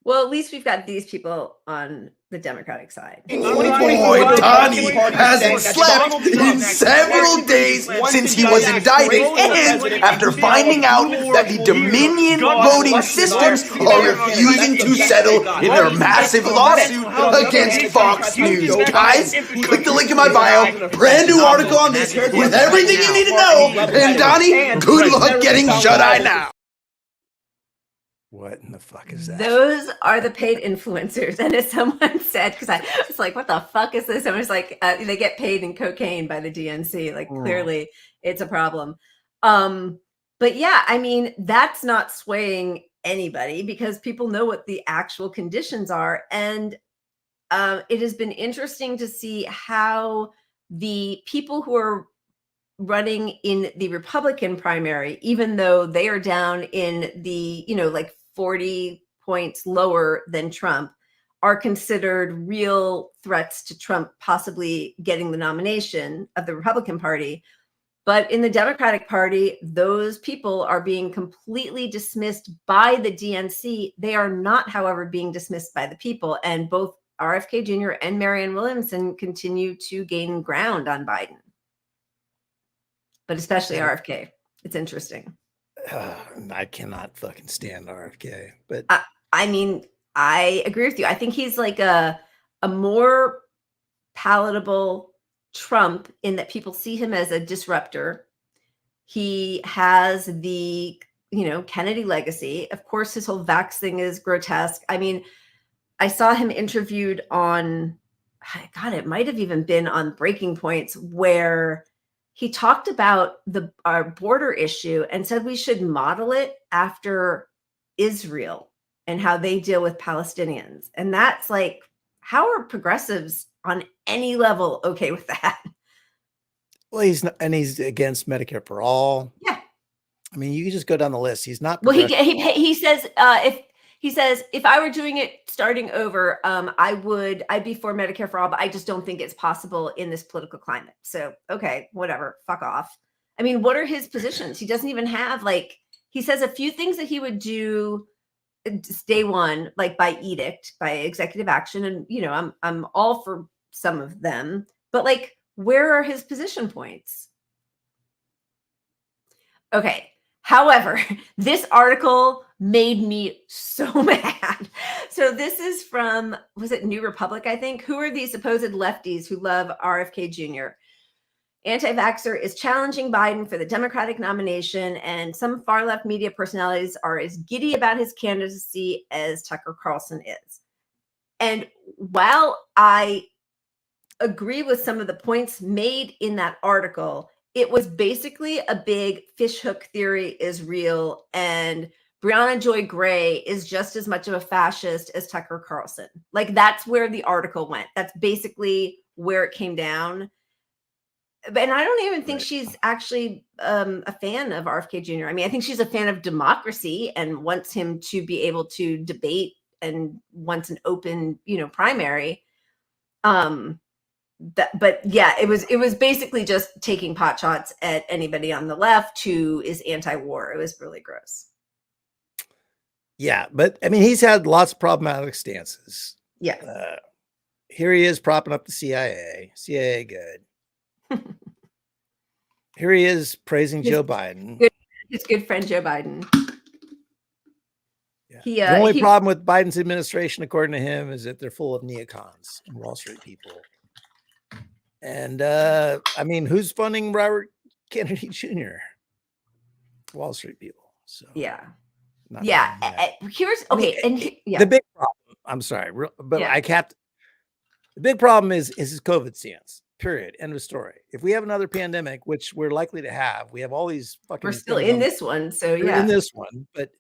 Well, at least we've got these people on the Democratic side. Boy, Donnie hasn't slept in several days since he was indicted, and after finding out that the Dominion voting systems are refusing to settle in their massive lawsuit against Fox News. Guys, click the link in my bio, brand new article on this with everything you need to know, and Donnie, good luck getting shut-eye now. What in the fuck is that? Those are the paid influencers. And as someone said, because I was like, what the fuck is this? Someone was like, they get paid in cocaine by the DNC. Like, clearly it's a problem. But yeah, I mean, that's not swaying anybody because people know what the actual conditions are. And it has been interesting to see how the people who are running in the Republican primary, even though they are down in the, like 40 points lower than Trump, are considered real threats to Trump possibly getting the nomination of the Republican Party. But in the Democratic Party, those people are being completely dismissed by the DNC. They are not, however, being dismissed by the people. And both RFK Jr. and Marianne Williamson continue to gain ground on Biden. But especially RFK. It's interesting. I cannot fucking stand RFK. But I mean, I agree with you. I think he's like a more palatable Trump in that people see him as a disruptor. He has the, Kennedy legacy. Of course, his whole vax thing is grotesque. I mean, I saw him interviewed on, God, it might have even been on Breaking Points, where he talked about our border issue and said we should model it after Israel and how they deal with Palestinians. And that's like, how are progressives on any level okay with that? Well, he's against Medicare for all. Yeah. I mean, you can just go down the list. He's not. Well, he says if I were doing it starting over, I'd be for Medicare for all, but I just don't think it's possible in this political climate. So, okay, whatever, fuck off. I mean, what are his positions? He doesn't even have he says a few things that he would do day one, like by edict, by executive action. And, I'm all for some of them, but where are his position points? Okay. However, this article made me so mad. So this is from, was it New Republic, I think? Who are these supposed lefties who love RFK Jr.? Anti-vaxxer is challenging Biden for the Democratic nomination, and some far-left media personalities are as giddy about his candidacy as Tucker Carlson is. And while I agree with some of the points made in that article, it was basically a big fishhook theory is real, and Brianna Joy Gray is just as much of a fascist as Tucker Carlson. That's where the article went. That's basically where it came down. And I don't even think she's actually a fan of RFK Jr. I mean, I think she's a fan of democracy and wants him to be able to debate and wants an open, primary. But yeah, it was basically just taking pot shots at anybody on the left who is anti-war. It was really gross. Yeah, but I mean, he's had lots of problematic stances. Yeah. Here he is propping up the CIA. CIA good. Here he is praising Joe Biden. His good friend Joe Biden. Yeah. The only problem with Biden's administration, according to him, is that they're full of neocons and Wall Street people. And I mean, who's funding Robert Kennedy Jr., Wall Street people. So Yeah. not Yeah. doing that. Here's I mean, okay. And yeah. the big problem, I'm sorry, but Yeah. the big problem is his COVID stance. Period. End of story. If we have another pandemic, which we're likely to have, we have all these fucking. We're still in this one, so yeah. In this one, but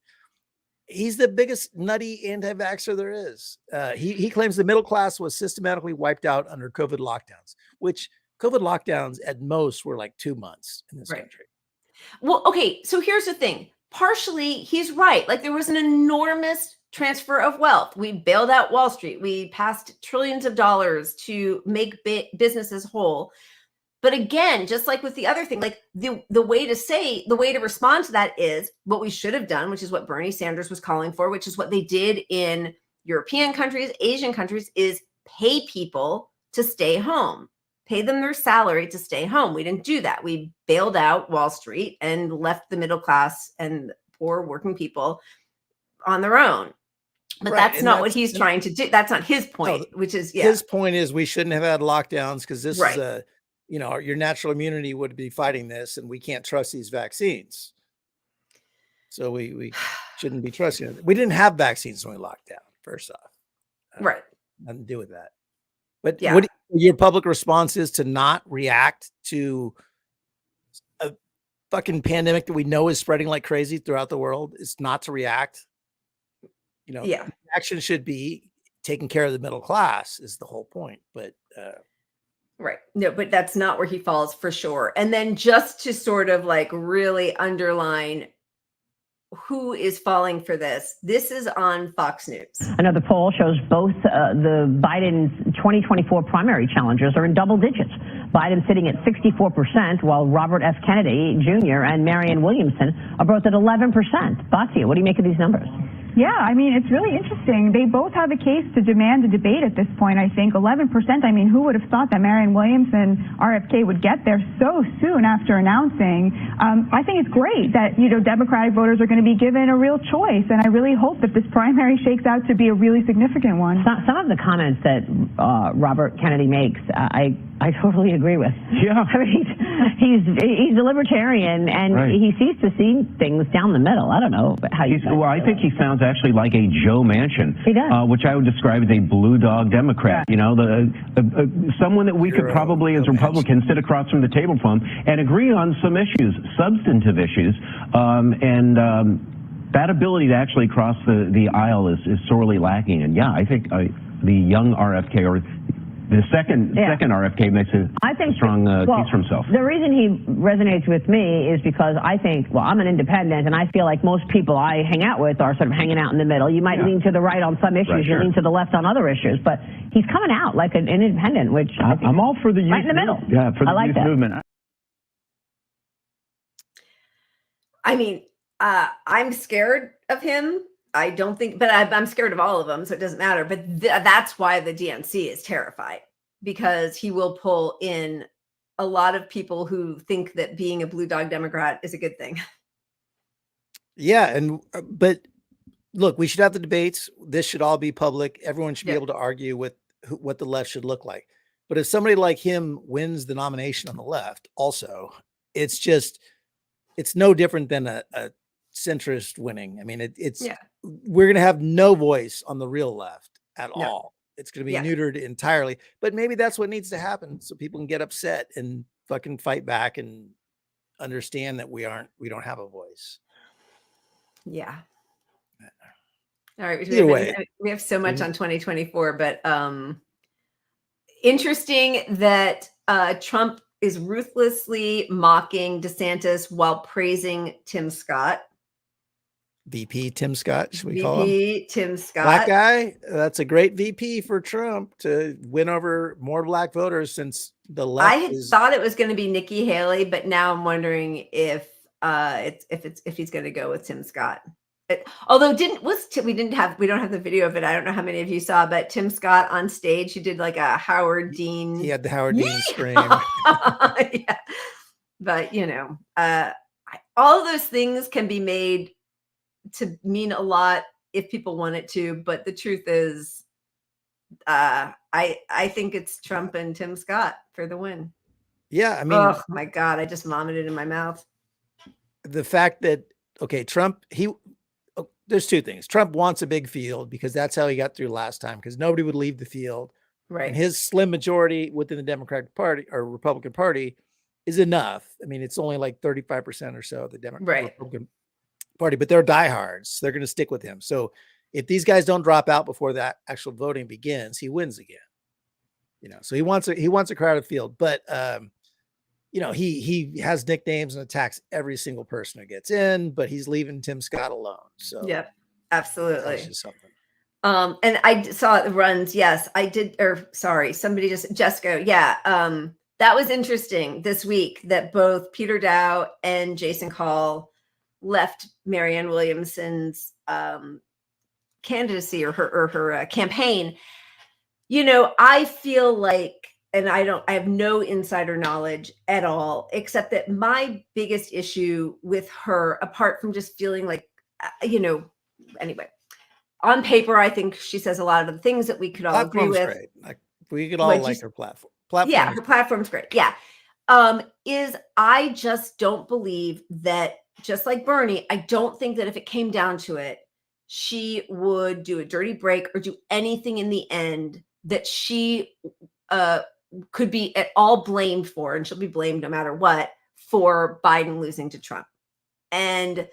he's the biggest nutty anti-vaxxer there is. He claims the middle class was systematically wiped out under COVID lockdowns, which COVID lockdowns at most were like 2 months in this country. Well, okay, so here's the thing. Partially, he's right. Like there was an enormous transfer of wealth. We bailed out Wall Street. We passed trillions of dollars to make businesses whole. But again, just like with the other thing, like the way to respond to that is what we should have done, which is what Bernie Sanders was calling for, which is what they did in European countries, Asian countries, is pay people to stay home, pay them their salary to stay home. We didn't do that. We bailed out Wall Street and left the middle class and poor working people on their own. But that's not what he's trying to do. That's not his point, which is, his point is we shouldn't have had lockdowns because this is a, your natural immunity would be fighting this, and we can't trust these vaccines. So we shouldn't be trusting it. We didn't have vaccines when we locked down, first off. Right. Nothing to do with that. But what your public response is to not react to a fucking pandemic that we know is spreading like crazy throughout the world is not to react. Action should be taking care of the middle class is the whole point. But right. No, but that's not where he falls for sure. And then just to sort of like really underline who is falling for this. This is on Fox News. Another poll shows both the Biden's 2024 primary challengers are in double digits. Biden sitting at 64%, while Robert F. Kennedy Jr. and Marianne Williamson are both at 11%. Batia, what do you make of these numbers? Yeah, I mean, it's really interesting. They both have a case to demand a debate at this point, I think. 11%, I mean, who would have thought that Marianne Williamson, RFK, would get there so soon after announcing? I think it's great that, Democratic voters are going to be given a real choice, and I really hope that this primary shakes out to be a really significant one. Some of the comments that Robert Kennedy makes, I totally agree with. Yeah. I mean, he's a libertarian, and he seems to see things down the middle. I don't know how you. Well, I think he sounds actually like a Joe Manchin, he does. Which I would describe as a blue dog Democrat. Yeah. Someone that we could probably, as Republicans, sit across from the table from and agree on some issues, substantive issues, and that ability to actually cross the aisle is sorely lacking. And I think the young RFK or the second RFK makes a strong case for himself. The reason he resonates with me is because I think, I'm an independent, and I feel like most people I hang out with are sort of hanging out in the middle. You might lean to the right on some issues, you lean to the left on other issues, but he's coming out like an independent, which I'm all for the youth right in the middle. Yeah, for the youth movement. I mean, I'm scared of him. I don't think, but I'm scared of all of them, so it doesn't matter. But that's why the DNC is terrified, because he will pull in a lot of people who think that being a blue dog Democrat is a good thing. Yeah, but look, we should have the debates. This should all be public. Everyone should be able to argue with what the left should look like. But if somebody like him wins the nomination on the left, also, it's no different than a centrist winning. I mean, we're going to have no voice on the real left at all. It's going to be neutered entirely, but maybe that's what needs to happen so people can get upset and fucking fight back and understand that we don't have a voice. Yeah. All right. Either way, we have so much on 2024, but interesting that Trump is ruthlessly mocking DeSantis while praising Tim Scott. VP Tim Scott, should we call him? VP Tim Scott. Black guy. That's a great VP for Trump to win over more black voters since the left. I had thought it was going to be Nikki Haley, but now I'm wondering if he's going to go with Tim Scott. Although we don't have the video of it. I don't know how many of you saw, but Tim Scott on stage, he did like a Howard Dean. He had the Howard Dean scream. Yeah. But all of those things can be made to mean a lot if people want it to, but the truth is, I think it's Trump and Tim Scott for the win. Yeah, I mean, oh my God, I just vomited in my mouth. the fact that, okay, Trump, there's two things. Trump wants a big field because that's how he got through last time, because nobody would leave the field. Right. And his slim majority within the Democratic Party or Republican Party is enough. I mean, it's only like 35% or so of the Republican Party, but they're diehards. They're going to stick with him. So if these guys don't drop out before that actual voting begins, he wins again. So he wants a crowded field, but he has nicknames and attacks every single person who gets in, but he's leaving Tim Scott alone. So yep, absolutely. That's just something. And I saw the runs. Yes, I did. Or sorry, somebody just Jessica. Yeah. That was interesting this week that both Peter Dow and Jason Call left Marianne Williamson's candidacy or her campaign. I feel like, and I have no insider knowledge at all, except that my biggest issue with her, apart from just feeling like, anyway, on paper, I think she says a lot of the things that we could all agree with. Great. Like, we could all like her platform. Yeah, her platform's great. Yeah. Is I just don't believe that, just like Bernie, I don't think that if it came down to it, she would do a dirty break or do anything in the end that she could be at all blamed for, and she'll be blamed no matter what, for Biden losing to Trump. And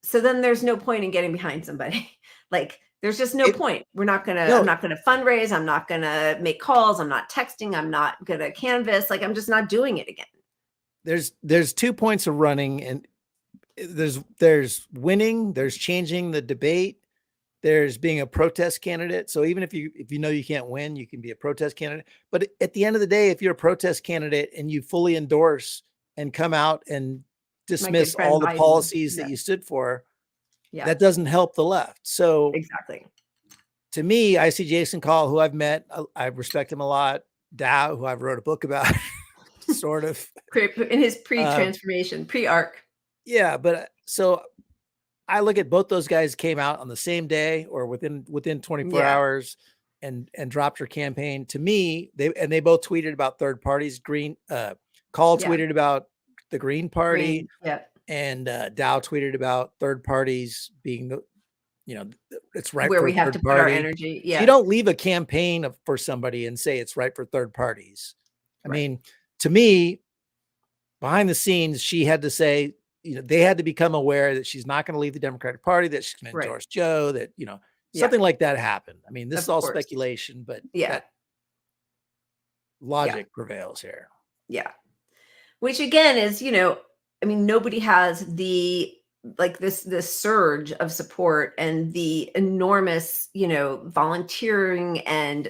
so then there's no point in getting behind somebody. Like, there's just no point. I'm not going to fundraise. I'm not going to make calls. I'm not texting. I'm not going to canvass. Like, I'm just not doing it again. There's 2 points of running, and there's winning, there's changing the debate, there's being a protest candidate. So even if you know you can't win, you can be a protest candidate. But at the end of the day, if you're a protest candidate and you fully endorse and come out and dismiss all the policies that you stood for, that doesn't help the left. So exactly. To me, I see Jason Call, who I've met. I respect him a lot. Dow, who I've wrote a book about, sort of. In his pre-transformation, pre-arc. Yeah, but so I look at both those guys came out on the same day or within 24 hours and dropped her campaign. To me, they both tweeted about third parties. Call tweeted about the Green Party. And Dow tweeted about third parties being it's right where for we have to put our energy. Yeah, you don't leave a campaign for somebody and say it's right for third parties. I mean, to me, behind the scenes, she had to say, they had to become aware that she's not going to leave the Democratic Party, that she's going to endorse Joe, that something like that happened. I mean, this is all speculation, but that logic prevails here. Yeah, which again is nobody has this surge of support and the enormous, volunteering and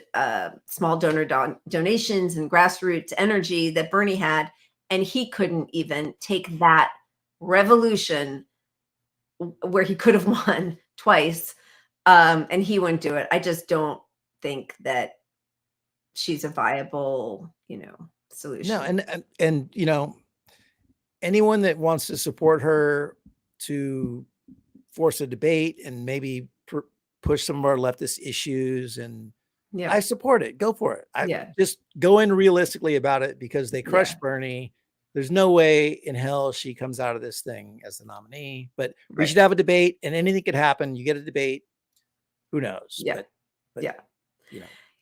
small donor donations and grassroots energy that Bernie had. And he couldn't even take that revolution where he could have won twice. And he wouldn't do it. I just don't think that she's a viable, solution. No. And anyone that wants to support her to force a debate and maybe push some of our leftist issues, and I support it. Go for it. I just go in realistically about it, because they crushed Bernie. There's no way in hell she comes out of this thing as the nominee, but we should have a debate, and anything could happen. You get a debate. Who knows? Yeah. But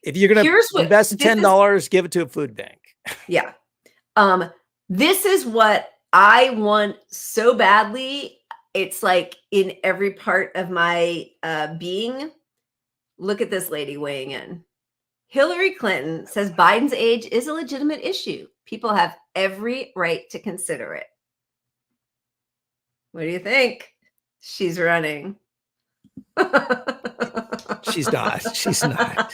if you're going to invest $10, give it to a food bank. Yeah. This is what I want so badly. It's like in every part of my being. Look at this lady weighing in. Hillary Clinton says Biden's age is a legitimate issue. People have every right to consider it. What do you think? She's running. She's not. She's not.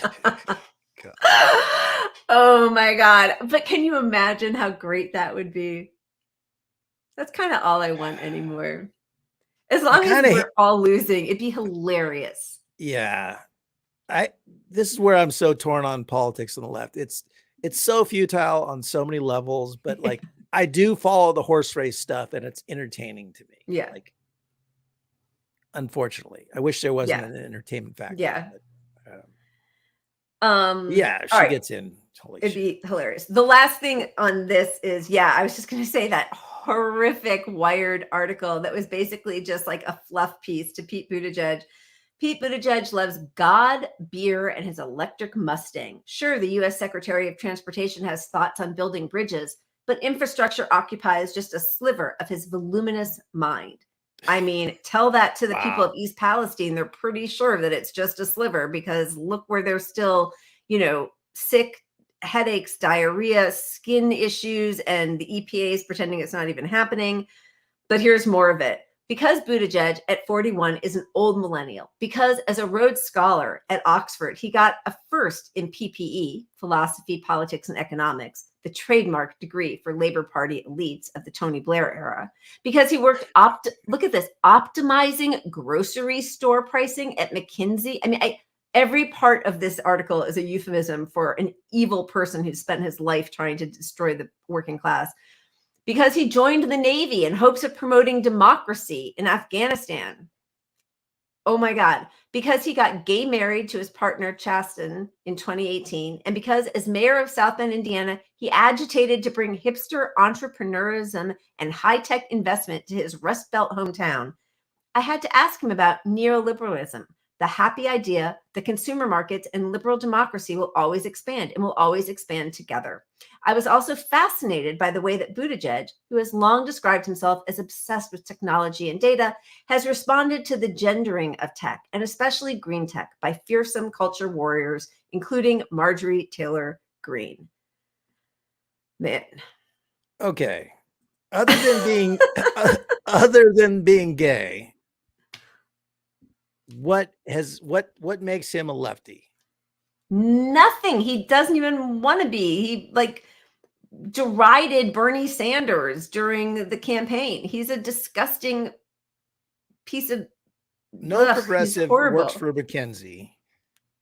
Oh my God. But can you imagine how great that would be? That's kind of all I want anymore. As long as we're all losing, it'd be hilarious. Yeah. This is where I'm so torn on politics on the left. It's so futile on so many levels, but like I do follow the horse race stuff, and it's entertaining to me. Yeah. Like, unfortunately, I wish there wasn't an entertainment factor. Yeah. But, she gets in. It'd be hilarious. The last thing on this is, I was just going to say that horrific Wired article that was basically just like a fluff piece to Pete Buttigieg. Pete Buttigieg loves God, beer, and his electric Mustang. Sure, the U.S. Secretary of Transportation has thoughts on building bridges, but infrastructure occupies just a sliver of his voluminous mind. I mean, tell that to the people of East Palestine. They're pretty sure that it's just a sliver, because look where they're still, sick, headaches, diarrhea, skin issues, and the EPA is pretending it's not even happening. But here's more of it. Because Buttigieg at 41 is an old millennial, because as a Rhodes Scholar at Oxford, he got a first in PPE, philosophy, politics, and economics, the trademark degree for Labor Party elites of the Tony Blair era, because he worked, look at this, optimizing grocery store pricing at McKinsey. I mean, every part of this article is a euphemism for an evil person who spent his life trying to destroy the working class. Because he joined the Navy in hopes of promoting democracy in Afghanistan. Oh my God. Because he got gay married to his partner, Chasten, in 2018. And because as mayor of South Bend, Indiana, he agitated to bring hipster entrepreneurism and high-tech investment to his Rust Belt hometown, I had to ask him about neoliberalism, the happy idea that consumer markets and liberal democracy will always expand and will always expand together. I was also fascinated by the way that Buttigieg, who has long described himself as obsessed with technology and data, has responded to the gendering of tech, and especially green tech, by fearsome culture warriors, including Marjorie Taylor Greene. Man. Okay. Other than being gay, what makes him a lefty? Nothing. He doesn't even want to be. He derided Bernie Sanders during the campaign. He's a disgusting piece of progressive works for McKinsey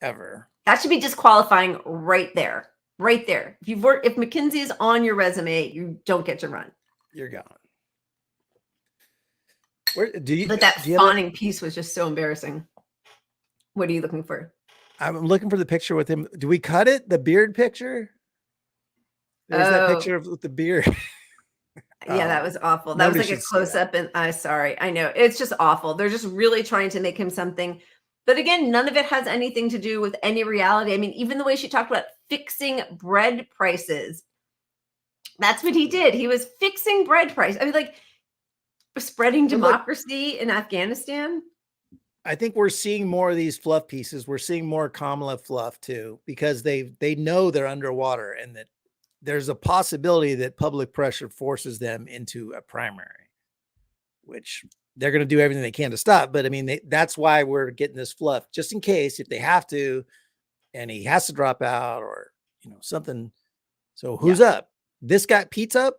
ever. That should be disqualifying right there. Right there. If McKinsey is on your resume, you don't get to run. You're gone. But that fawning piece was just so embarrassing. What are you looking for? I'm looking for the picture with him. Do we cut it? The beard picture? There's that picture with the beard. Yeah, that was awful. That was like a close up, and sorry. I know. It's just awful. They're just really trying to make him something. But again, none of it has anything to do with any reality. I mean, even the way she talked about fixing bread prices. That's what he did. He was fixing bread prices. I mean, like, spreading democracy in Afghanistan. I think we're seeing more of these fluff pieces. We're seeing more Kamala fluff too, because they know they're underwater, and that there's a possibility that public pressure forces them into a primary, which they're going to do everything they can to stop. But I mean, that's why we're getting this fluff, just in case if they have to, and he has to drop out or something. So who's up? This guy, Pete's up.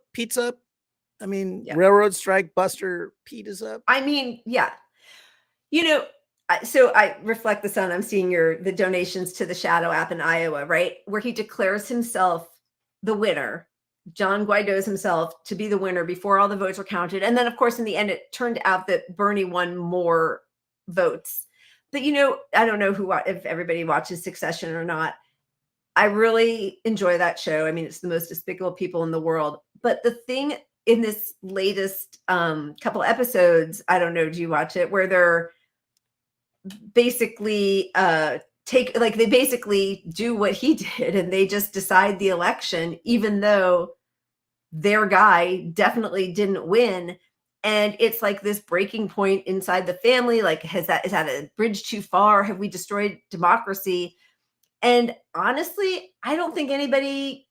I mean, railroad strike buster Pete is up. I mean, yeah. So I Reflect the Sun. I'm seeing the donations to the Shadow app in Iowa, right? Where he declares himself the winner. John Guaido's himself to be the winner before all the votes were counted. And then, of course, in the end, it turned out that Bernie won more votes. But, I don't know if everybody watches Succession or not. I really enjoy that show. I mean, it's the most despicable people in the world. But the thing in this latest couple episodes, I don't know, do you watch it, where they're basically they basically do what he did, and they just decide the election, even though their guy definitely didn't win. And it's like this breaking point inside the family. Like, is that a bridge too far? Have we destroyed democracy? And honestly, I don't think anybody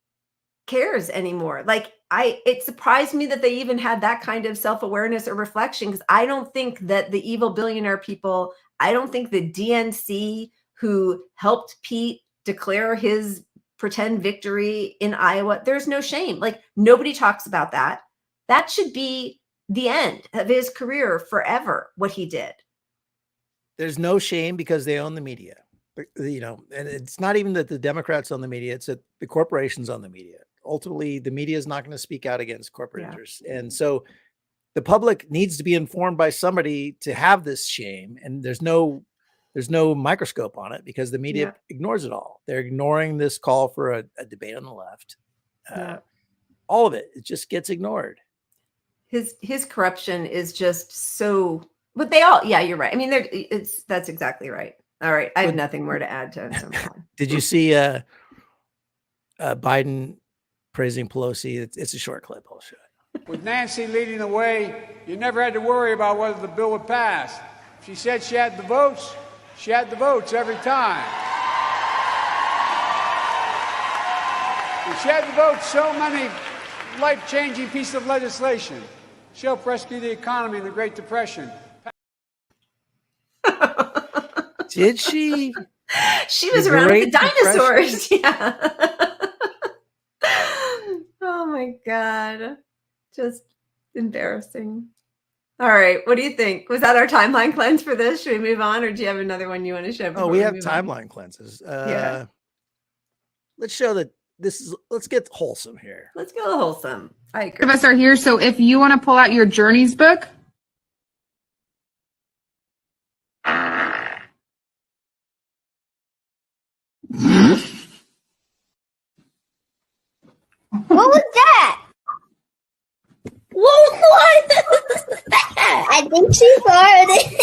cares anymore. Like, it surprised me that they even had that kind of self-awareness or reflection, because I don't think that the evil billionaire people, I don't think the DNC who helped Pete declare his pretend victory in Iowa, there's no shame. Like, nobody talks about that. That should be the end of his career forever, what he did. There's no shame because they own the media. And it's not even that the Democrats own the media, it's that the corporations own the media. Ultimately, the media is not going to speak out against corporate interests. And so the public needs to be informed by somebody to have this shame. And there's no there's no microscope on it because the media ignores it all. They're ignoring this call for a debate on the left. All of it just gets ignored. His corruption is just so, but they all, you're right. I mean, that's exactly right. All right. I have nothing more to add to. Did you see Biden praising Pelosi? It's a short clip. I'll show it. With Nancy leading the way, you never had to worry about whether the bill would pass. If she said she had the votes every time. If she had the votes, so many life-changing pieces of legislation. She helped rescue the economy in the Great Depression. Did she? She was around with the dinosaurs. Yeah. Oh my God. Just embarrassing. All right. What do you think? Was that our timeline cleanse for this? Should we move on, or do you have another one you want to show? Oh, we have timeline cleanses. Let's show that let's get wholesome here. Let's go wholesome. I agree. Of us are here. So if you want to pull out your journeys book. What was that? What was that? I think she farted.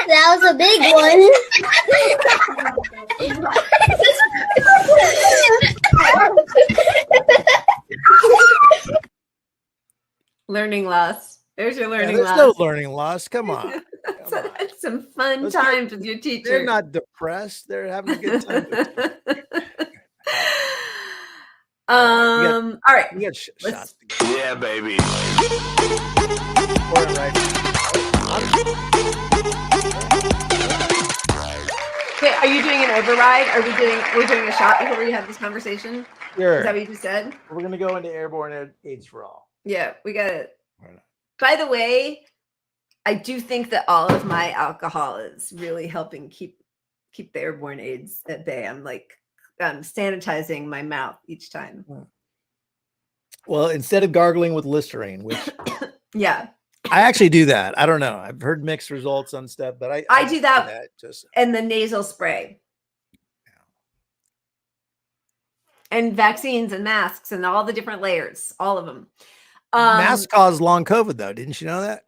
That was a big one. Learning loss. There's your learning loss. There's no learning loss. Come on. That's some fun times with your teacher. They're not depressed. They're having a good time. All right. We got shots. Yeah, baby. Wait, are you doing an override? We're doing a shot before we have this conversation? Sure. Is that what you just said? We're going to go into airborne AIDS for all. Yeah, we got it. By the way, I do think that all of my alcohol is really helping keep the airborne AIDS at bay. I'm like sanitizing my mouth each time. Well, instead of gargling with Listerine, which I actually do that. I don't know. I've heard mixed results on stuff, but I do that just and the nasal spray. And vaccines and masks and all the different layers, all of them. Masks cause long COVID, though. Didn't you know that?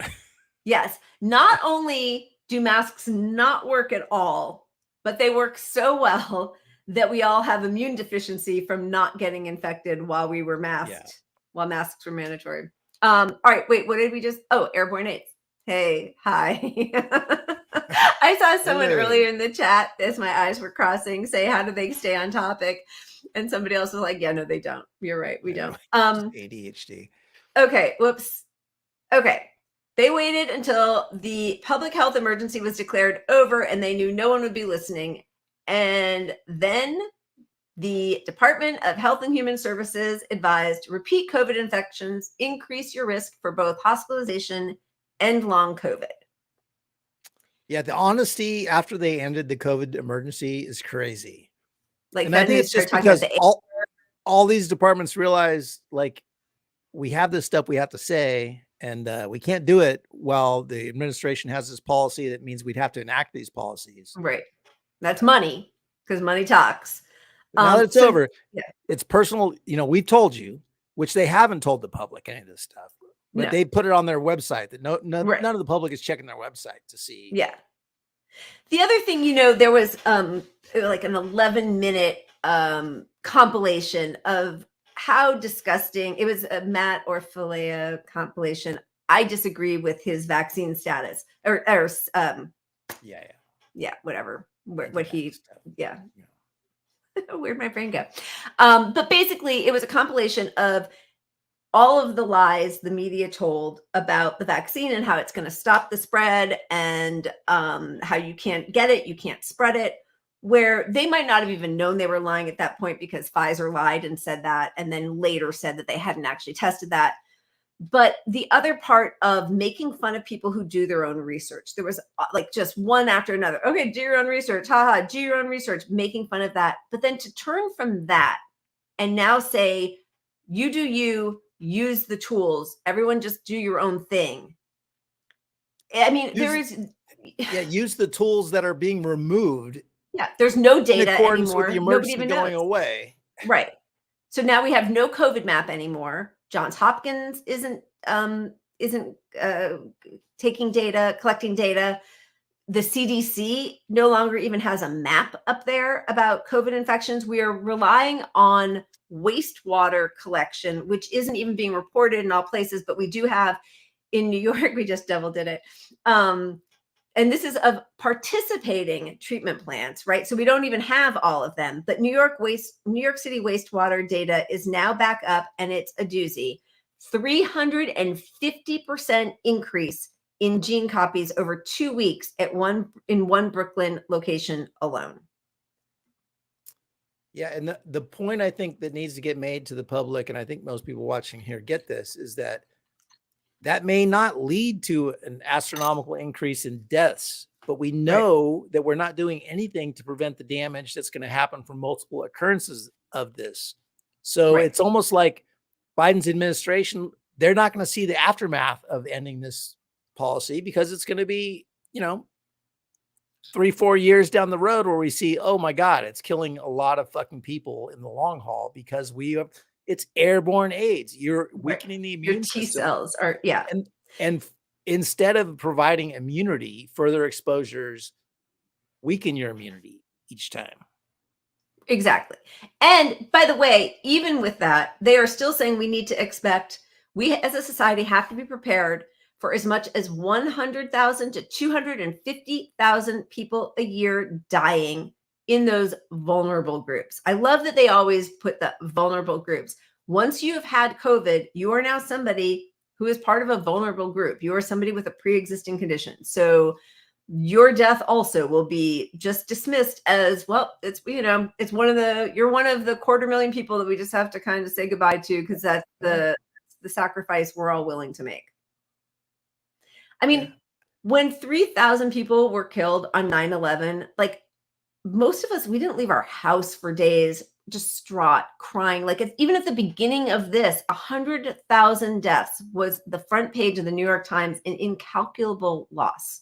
Yes. Not only do masks not work at all, but they work so well that we all have immune deficiency from not getting infected while we were masked, while masks were mandatory. All right. Wait, what did we just? Oh, airborne AIDS. Hey, hi. I saw someone earlier in the chat as my eyes were crossing say, how do they stay on topic? And somebody else was like, yeah, no, they don't. You're right. We don't. ADHD. Okay. Whoops. Okay. They waited until the public health emergency was declared over and they knew no one would be listening. And then the Department of Health and Human Services advised repeat COVID infections increase your risk for both hospitalization and long COVID. Yeah, the honesty after they ended the COVID emergency is crazy. Like, and I think it's just because all these departments realize, like, we have this stuff we have to say, and we can't do it while the administration has this policy that means we'd have to enact these policies. Right. That's money, because money talks. Now that it's over, it's personal. You know, we've told you, which they haven't told the public any of this stuff, but they put it on their website that none of the public is checking their website to see. Yeah. The other thing, you know, there was like an 11-minute compilation of how disgusting it was. A Matt Orfalea compilation. I disagree with his vaccine status or whatever. What he where'd my brain go? But basically, it was a compilation of all of the lies the media told about the vaccine and how it's going to stop the spread and how you can't get it, you can't spread it, where they might not have even known they were lying at that point because Pfizer lied and said that, and then later said that they hadn't actually tested that. But the other part of making fun of people who do their own research, there was like just one after another. Okay, do your own research. Haha, do your own research, making fun of that. But then to turn from that and now say, you do you, use the tools, everyone just do your own thing. I mean, use the tools that are being removed. Yeah, there's no data in accordance anymore. with the Nobody emergency even going knows. away. Right. So now we have no COVID map anymore. Johns Hopkins isn't taking data, collecting data. The CDC no longer even has a map up there about COVID infections. We are relying on wastewater collection, which isn't even being reported in all places, but we do have in New York. We just double did it. And this is of participating treatment plants, right? So we don't even have all of them, but New York City wastewater data is now back up, and it's a doozy. 350% increase in gene copies over 2 weeks in one Brooklyn location alone. Yeah, and the point I think that needs to get made to the public, and I think most people watching here get this, is that may not lead to an astronomical increase in deaths, but we know that we're not doing anything to prevent the damage that's going to happen from multiple occurrences of this. So it's almost like Biden's administration, they're not going to see the aftermath of ending this policy, because it's going to be, 3-4 years down the road where we see, oh my God, it's killing a lot of fucking people in the long haul because it's airborne AIDS. You're weakening the immune system. Your T cells are, and instead of providing immunity, further exposures weaken your immunity each time. Exactly. And by the way, even with that, they are still saying we need to expect, we as a society have to be prepared for as much as 100,000 to 250,000 people a year dying in those vulnerable groups. I love that they always put the vulnerable groups. Once you have had COVID, you are now somebody who is part of a vulnerable group. You are somebody with a pre-existing condition. So your death also will be just dismissed as, well, it's, it's you're one of the 250,000 people that we just have to kind of say goodbye to, because that's the sacrifice we're all willing to make. I mean, when 3,000 people were killed on 9/11, like most of us, we didn't leave our house for days, distraught, crying. Like even at the beginning of this, 100,000 deaths was the front page of the New York Times, an incalculable loss.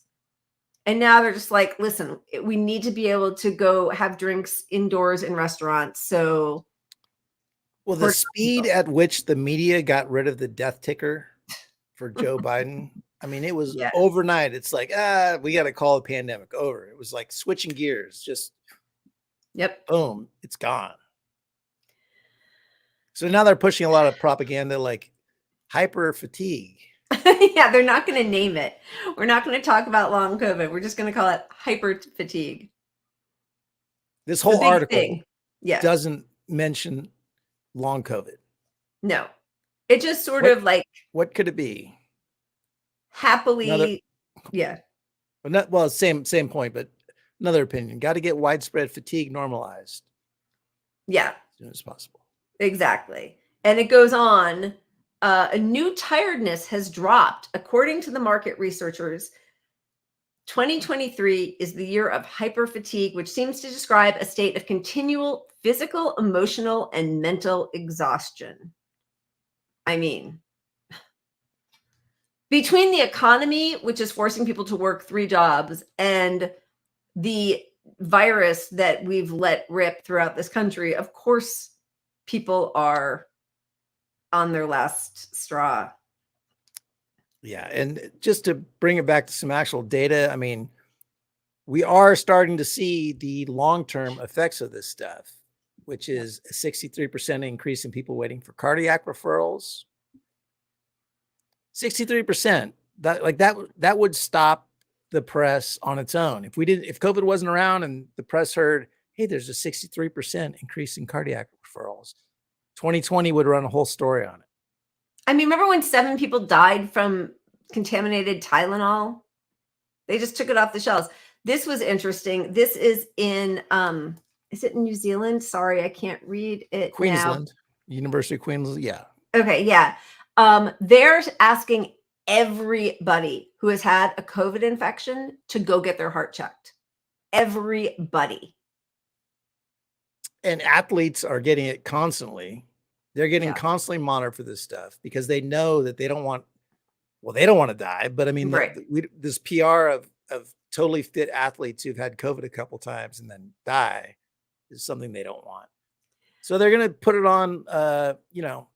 And now they're just like, listen, we need to be able to go have drinks indoors in restaurants. So, well, the speed at which the media got rid of the death ticker for Joe Biden, I mean, it was overnight. It's like, we got to call the pandemic over. It was like switching gears, just boom, it's gone. So now they're pushing a lot of propaganda like hyper fatigue. Yeah, they're not going to name it. We're not going to talk about long COVID. We're just going to call it hyper fatigue. This whole article doesn't mention long COVID. No, it just sort of like, what could it be? Happily, Well, same point, but another opinion. Got to get widespread fatigue normalized. Yeah, as soon as possible. Exactly, and it goes on. A new tiredness has dropped, according to the market researchers. 2023 is the year of hyperfatigue, which seems to describe a state of continual physical, emotional, and mental exhaustion. I mean, between the economy, which is forcing people to work 3 jobs, and the virus that we've let rip throughout this country, of course, people are on their last straw. Yeah. And just to bring it back to some actual data, I mean, we are starting to see the long-term effects of this stuff, which is a 63% increase in people waiting for cardiac referrals. 63%. That would stop the press on its own. If COVID wasn't around and the press heard, hey, there's a 63% increase in cardiac referrals, 2020 would run a whole story on it. I mean, remember when 7 people died from contaminated Tylenol? They just took it off the shelves. This was interesting. This is in, is it in New Zealand? Sorry, I can't read it Queensland, now. University of Queensland. Yeah. Okay. Yeah. They're asking everybody who has had a COVID infection to go get their heart checked. Everybody. And athletes are getting it constantly. They're getting Yeah. constantly monitored for this stuff because they know that they don't want, well, they don't want to die. But I mean, Right. this PR of totally fit athletes who've had COVID a couple times and then die is something they don't want. So they're going to put it on, you know,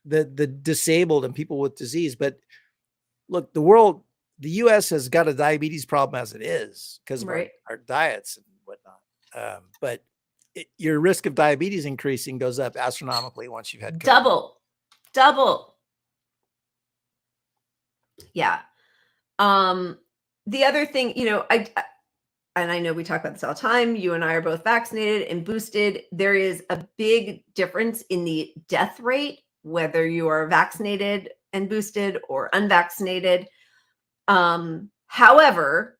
the disabled and people with disease. But look, the U.S. has got a diabetes problem as it is because of Right. our diets and whatnot. But your risk of diabetes increasing goes up astronomically once you've had COVID. Double. Yeah. The other thing, you know, and I know we talk about this all the time. You and I are both vaccinated and boosted. There is a big difference in the death rate, whether you are vaccinated and boosted or unvaccinated. However,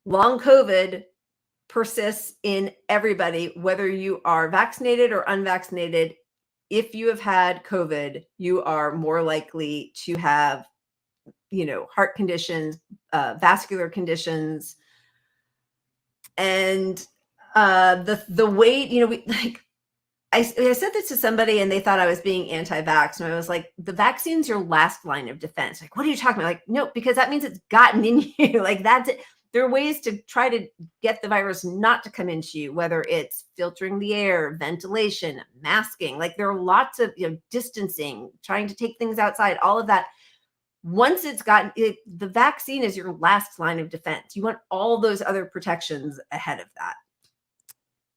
long COVID persists in everybody, whether you are vaccinated or unvaccinated. If you have had COVID, you are more likely to have, you know, heart conditions, vascular conditions, and the weight. You know, I said this to somebody and they thought I was being anti-vax, and I was like, the vaccine's your last line of defense. Like, what are you talking about? Like, no, because that means it's gotten in you. Like, that's it. There are ways to try to get the virus not to come into you, whether it's filtering the air, ventilation, masking. Like, there are lots of, you know, distancing, trying to take things outside, all of that. Once it's gotten it, the vaccine is your last line of defense. You want all those other protections ahead of that.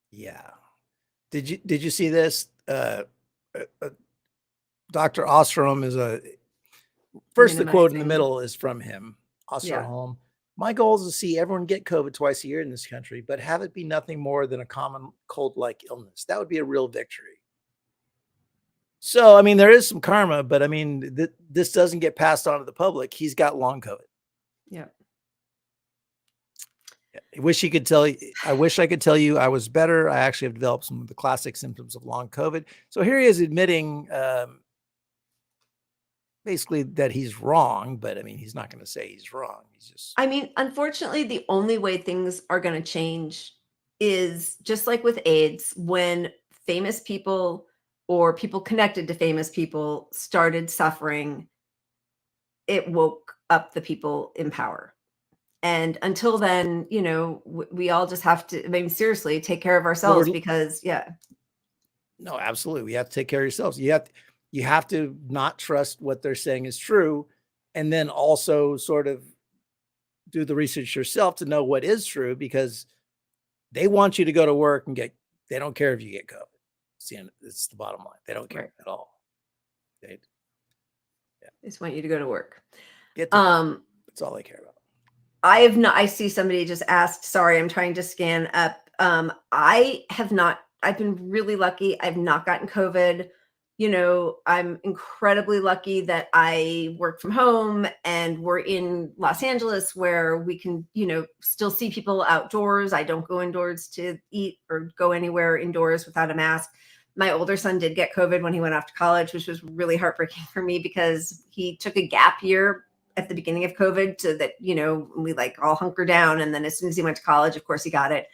Yeah. Did you see this? Dr. Ostrom is first, the quote in the middle is from him. Osterholm. Yeah. My goal is to see everyone get COVID twice a year in this country, but have it be nothing more than a common cold-like illness. That would be a real victory. So, I mean, there is some karma, but I mean, this doesn't get passed on to the public. He's got long COVID. Yeah. I wish I could tell you I was better. I actually have developed some of the classic symptoms of long COVID. So here he is admitting basically that he's wrong, but I mean, he's not going to say he's wrong. He's just, I mean, unfortunately, the only way things are going to change is just like with AIDS, when famous people or people connected to famous people started suffering, it woke up the people in power. And until then, you know, we all just have to, I mean, seriously, take care of ourselves because, yeah. No, absolutely. We have to take care of yourselves. You have to not trust what they're saying is true. And then also sort of do the research yourself to know what is true, because they want you to go to work and they don't care if you get COVID. It's the bottom line. They don't care at all. They just want you to go to work. That's all they care about. I see somebody just asked, sorry, I'm trying to scan up. I've been really lucky. I've not gotten COVID. You know, I'm incredibly lucky that I work from home and we're in Los Angeles where we can, you know, still see people outdoors. I don't go indoors to eat or go anywhere indoors without a mask. My older son did get COVID when he went off to college, which was really heartbreaking for me because he took a gap year at the beginning of COVID so that, you know, we like all hunker down. And then as soon as he went to college, of course he got it.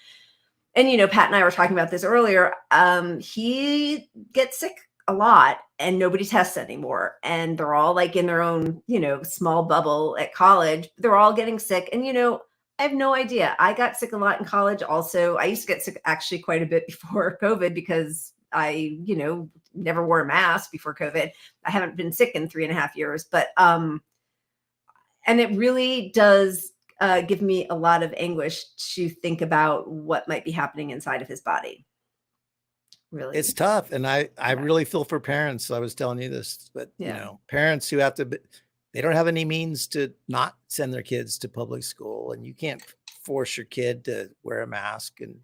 And, you know, Pat and I were talking about this earlier. He gets sick a lot and nobody tests anymore. And they're all like in their own, you know, small bubble at college. They're all getting sick. And, you know, I have no idea. I got sick a lot in college. Also, I used to get sick actually quite a bit before COVID because I, you know, never wore a mask before COVID. I haven't been sick in 3.5 years, but, and it really does give me a lot of anguish to think about what might be happening inside of his body. Really, it's tough. And I really feel for parents. I was telling you this, but you know, parents who have to, they don't have any means to not send their kids to public school, and you can't force your kid to wear a mask and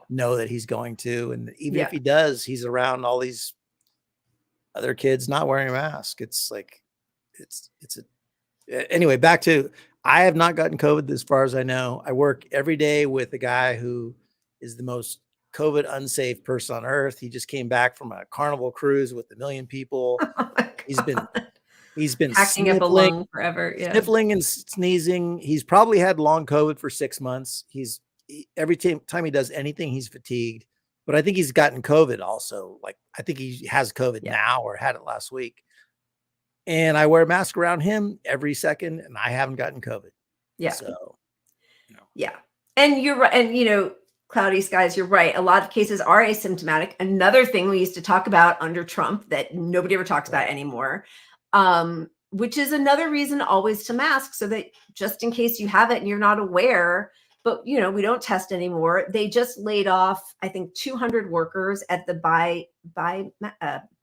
know that he's going to. And even if he does, he's around all these other kids not wearing a mask. It's like, anyway, back to, I have not gotten COVID as far as I know. I work every day with a guy who is the most COVID unsafe person on earth. He just came back from a Carnival cruise with 1 million people. Oh my He's been hacking up a lung forever. Yeah. Sniffling and sneezing. He's probably had long COVID for 6 months. Every time he does anything, he's fatigued. But I think he's gotten COVID also. Like, I think he has COVID now or had it last week. And I wear a mask around him every second, and I haven't gotten COVID. Yeah. So, yeah. And you're right. And, cloudy skies, you're right. A lot of cases are asymptomatic. Another thing we used to talk about under Trump that nobody ever talks about anymore, which is another reason always to mask, so that just in case you have it and you're not aware, but we don't test anymore. They just laid off, I think, 200 workers at the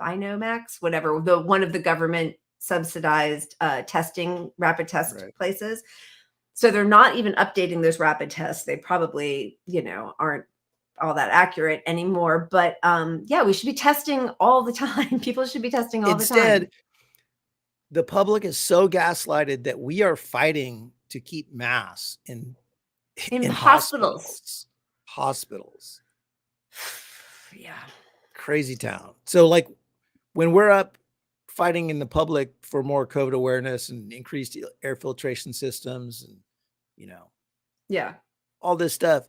Binomax, whatever, one of the government subsidized rapid test places. So they're not even updating those rapid tests. They probably, aren't all that accurate anymore. But we should be testing all the time. People should be testing all the time. Instead, the public is so gaslighted that we are fighting to keep masks in hospitals. Hospitals. Yeah. Crazy town. So like when we're up fighting in the public for more COVID awareness and increased air filtration systems and, all this stuff,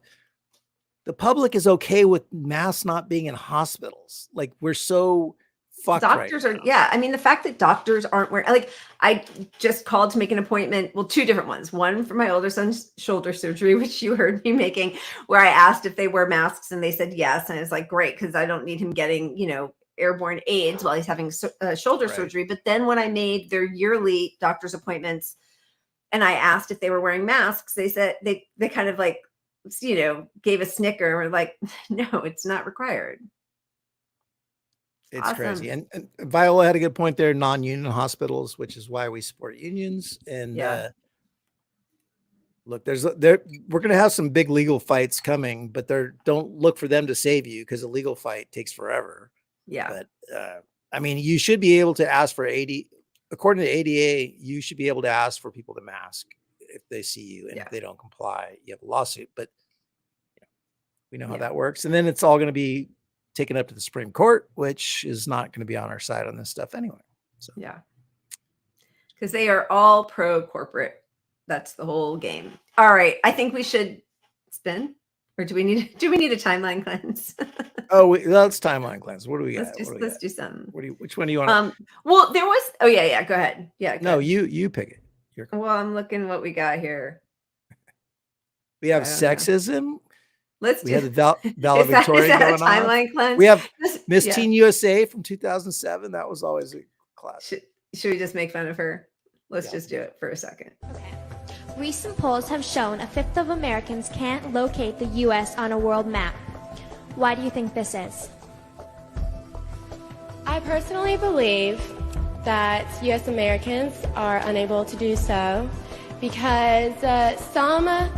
the public is okay with masks not being in hospitals. Like, we're so fucked. Doctors right are, yeah. I mean, the fact that doctors aren't wearing, like, I just called to make an appointment. Well, two different ones. One for my older son's shoulder surgery, which you heard me making, where I asked if they wear masks and they said yes. And I was like, great, because I don't need him getting, airborne AIDS while he's having shoulder surgery. But then when I made their yearly doctor's appointments and I asked if they were wearing masks, they said they kind of like, gave a snicker and were like, no, it's not required. It's crazy. And Viola had a good point there, non-union hospitals, which is why we support unions. And look, we're going to have some big legal fights coming, but don't look for them to save you, because a legal fight takes forever. Yeah. But I mean, you should be able to ask for according to ADA, you should be able to ask for people to mask if they see you. And if they don't comply, you have a lawsuit. But we know how that works. And then it's all going to be taken up to the Supreme Court, which is not going to be on our side on this stuff anyway. So because they are all pro-corporate. That's the whole game. All right. I think we should spin. Or do we need a timeline cleanse? Let's timeline cleanse. What do we got? Let's do some. Which one do you want? Well, there was. Oh yeah. Go ahead. Yeah. No, you pick it. Well, I'm looking what we got here. We have sexism. We have the valedictorian going timeline cleanse? We have Miss Teen USA from 2007. That was always a class. Should we just make fun of her? Let's just do it for a second. Okay. Recent polls have shown a fifth of Americans can't locate the U.S. on a world map. Why do you think this is? I personally believe that U.S. Americans are unable to do so because some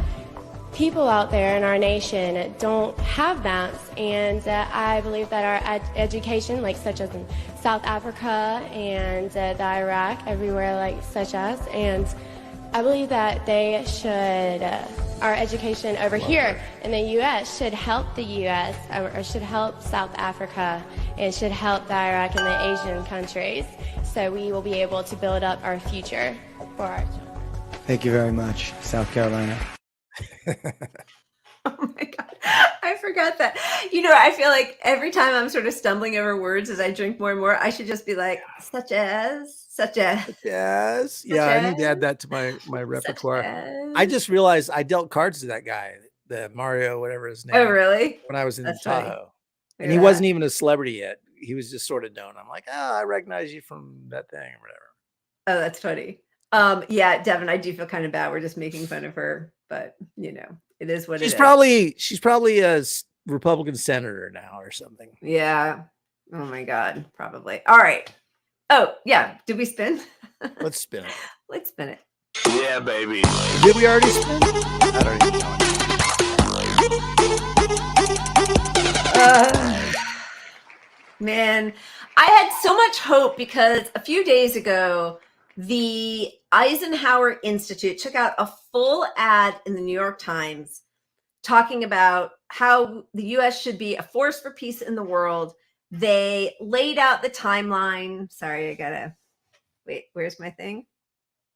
people out there in our nation don't have maps, and I believe that our education, such as in South Africa and the Iraq, everywhere such as, and I believe that they should, our education over here in the U.S. should help the U.S. or should help South Africa and should help the Iraq and the Asian countries, so we will be able to build up our future for our children. Thank you very much, South Carolina. Oh my God. I forgot that. I feel like every time I'm sort of stumbling over words as I drink more and more, I should just be like, such as. Yeah, I need to add that to my repertoire. I just realized I dealt cards to that guy, the Mario, whatever his name. Oh, really? When I was in Tahoe. And he wasn't even a celebrity yet. He was just sort of known. I'm like, I recognize you from that thing or whatever. Oh, that's funny. Yeah, Devin, I do feel kind of bad. We're just making fun of her, but it is what it is. She's probably a Republican senator now or something. Yeah. Oh my God. Probably. All right. Oh yeah. Did we spin? Let's spin it. Let's spin it. Yeah, baby. Did we already spin? I don't even know. Man, I had so much hope because a few days ago, the Eisenhower Institute took out a full ad in the New York Times talking about how the U.S. should be a force for peace in the world. They laid out the timeline. Sorry, I gotta Wait, where's my thing?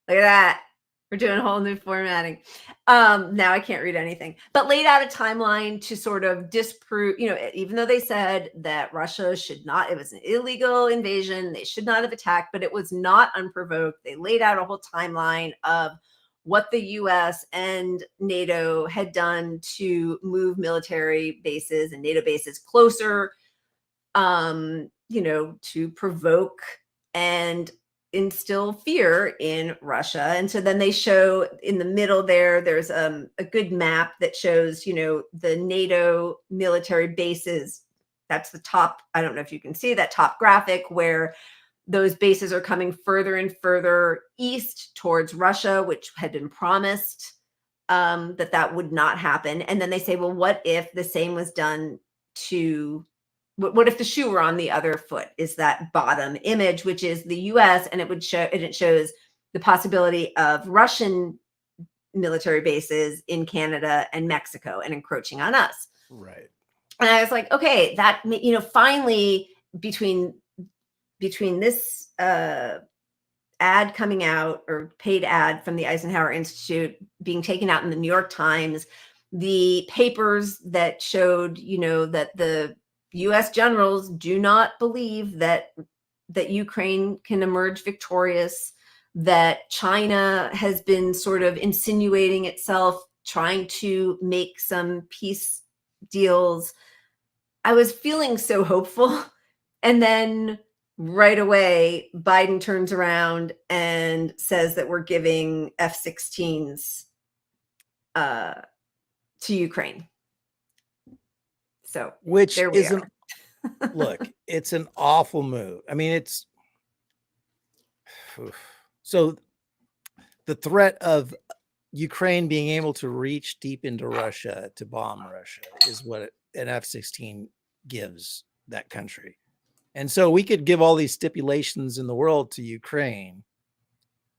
Look at that. We're doing a whole new formatting. Now I can't read anything, but laid out a timeline to sort of disprove, even though they said that Russia should not, it was an illegal invasion, they should not have attacked, but it was not unprovoked. They laid out a whole timeline of what the US and NATO had done to move military bases and NATO bases closer, to provoke and instill fear in Russia. And so then they show in the middle there's a good map that shows, the NATO military bases. That's the top. I don't know if you can see that top graphic where those bases are coming further and further east towards Russia, which had been promised that would not happen. And then they say, well, what if the same was done to what if the shoe were on the other foot? Is that bottom image, which is the US, and it shows the possibility of Russian military bases in Canada and Mexico and encroaching on us. Right. And I was like, okay, that, finally between this ad coming out, or paid ad from the Eisenhower Institute being taken out in the New York Times, the papers that showed, that the U.S. generals do not believe that Ukraine can emerge victorious, that China has been sort of insinuating itself, trying to make some peace deals. I was feeling so hopeful. And then right away, Biden turns around and says that we're giving F-16s to Ukraine. So, which isn't, look, it's an awful move. I mean, so the threat of Ukraine being able to reach deep into Russia to bomb Russia is what an F-16 gives that country. And so we could give all these stipulations in the world to Ukraine,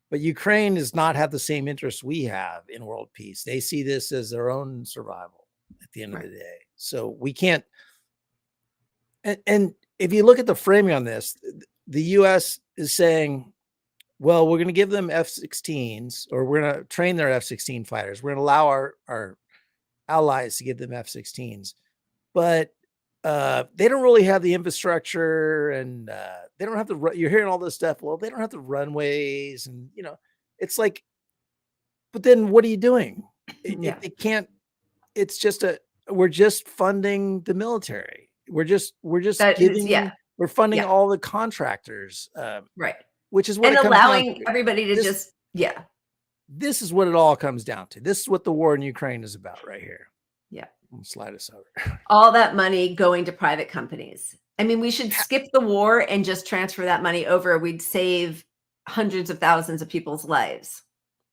but Ukraine does not have the same interests we have in world peace. They see this as their own survival at the end of the day. So we can't. And if you look at the framing on this, the U.S. is saying, well, we're going to give them F-16s, or we're going to train their F-16 fighters. We're going to allow our allies to give them F-16s, but they don't really have the infrastructure, and they don't have the, you're hearing all this stuff. Well, they don't have the runways, and, it's like, but then what are you doing? It can't, it's just we're just funding the military. We're just giving, we're funding all the contractors. Right. Which is what and it comes allowing down to. Everybody to This is what it all comes down to. This is what the war in Ukraine is about right here. Yeah. I'll slide us over. All that money going to private companies. I mean, we should skip the war and just transfer that money over. We'd save hundreds of thousands of people's lives.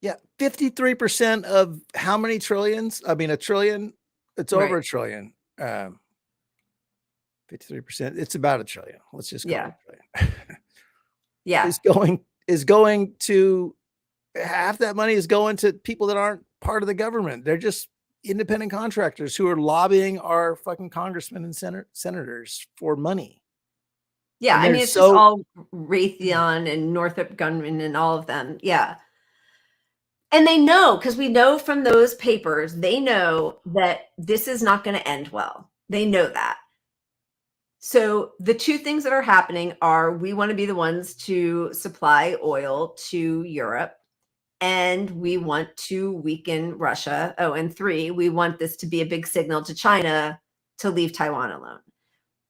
Yeah. 53% of how many trillions? I mean, a trillion. It's over a trillion. 53%. It's about a trillion. Let's just go. Yeah. Is going to, half that money is going to people that aren't part of the government. They're just independent contractors who are lobbying our fucking congressmen and senators for money. Yeah. I mean, it's just all Raytheon and Northrop Grumman and all of them. Yeah. And they know, because we know from those papers, they know that this is not going to end well. They know that. So the two things that are happening are, we want to be the ones to supply oil to Europe, and we want to weaken Russia. Oh, and 3, we want this to be a big signal to China to leave Taiwan alone.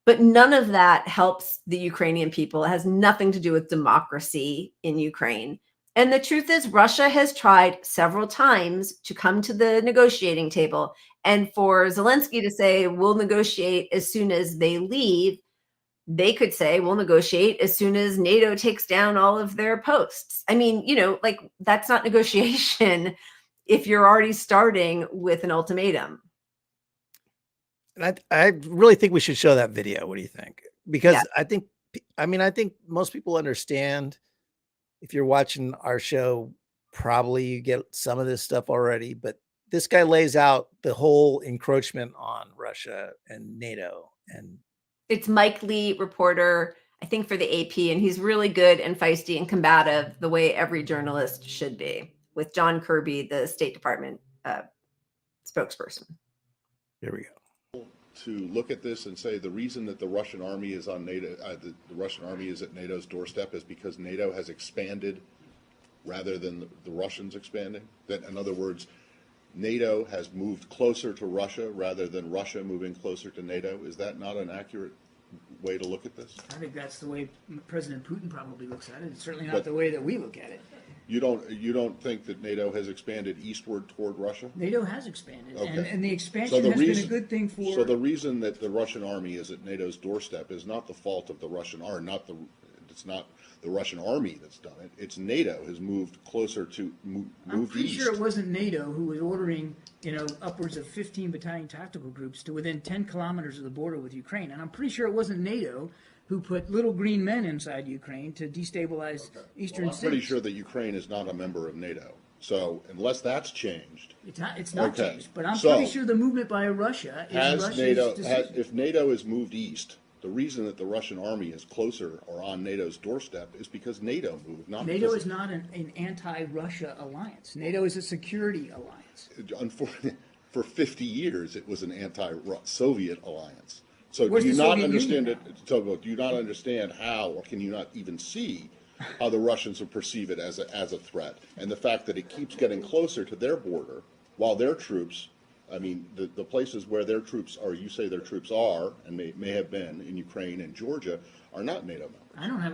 But none of that helps the Ukrainian people. It has nothing to do with democracy in Ukraine. And the truth is, Russia has tried several times to come to the negotiating table. And for Zelensky to say, we'll negotiate as soon as they leave, they could say, we'll negotiate as soon as NATO takes down all of their posts. I mean, like, that's not negotiation if you're already starting with an ultimatum. And I really think we should show that video. What do you think? Because I think most people understand. If you're watching our show, probably you get some of this stuff already, but this guy lays out the whole encroachment on Russia and NATO. And it's Mike Lee, reporter. I think, for the AP, and he's really good and feisty and combative, the way every journalist should be, with John Kirby, the State Department spokesperson. Here we go. To look at this and say the reason that the Russian army is on NATO, the Russian army is at NATO's doorstep is because NATO has expanded rather than the Russians expanding. That, in other words, NATO has moved closer to Russia rather than Russia moving closer to NATO. Is that not an accurate way to look at this? I think that's the way President Putin probably looks at it. It's certainly not the way that we look at it. You don't think that NATO has expanded eastward toward Russia? NATO has expanded, okay. and the expansion has been a good thing for. So the reason that the Russian army is at NATO's doorstep is not the fault of the Russian army, it's not the Russian army that's done it. It's NATO has moved closer to moved I'm pretty east. sure it wasn't NATO who was ordering, upwards of 15 battalion tactical groups to within 10 kilometers of the border with Ukraine, and I'm pretty sure it wasn't NATO who put little green men inside Ukraine to destabilize eastern I'm cities. pretty sure that Ukraine is not a member of NATO. So unless that's changed, it's not okay. changed. But I'm So, pretty sure the movement by Russia is Russia's decision. if NATO is moved east, the reason that the Russian army is closer or on NATO's doorstep is because NATO moved. Not NATO because is not an anti-Russia alliance. NATO is a security alliance. Unfortunately, for 50 years, it was an anti-Soviet alliance. So Where's do you the not Soviet understand Union it? So do you not understand how, or can you not even see how the Russians would perceive it as a threat? And the fact that it keeps getting closer to their border, while their troops, I mean, the places where their troops are, you say their troops are, and may have been in Ukraine and Georgia, are not NATO members.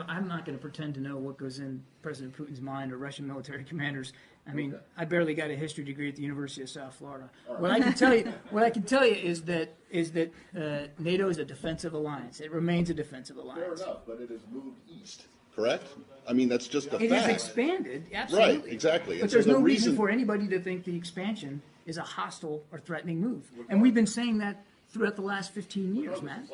I'm not going to pretend to know what goes in President Putin's mind or Russian military commanders. I mean, I barely got a history degree at the University of South Florida. What I can tell you is that NATO is a defensive alliance. It remains a defensive alliance. Fair enough, but it has moved east, correct? I mean, that's just a fact. It has expanded, absolutely. Right, exactly. But there's no reason for anybody to think the expansion is a hostile or threatening move. And we've been saying that throughout the last 15 years, man.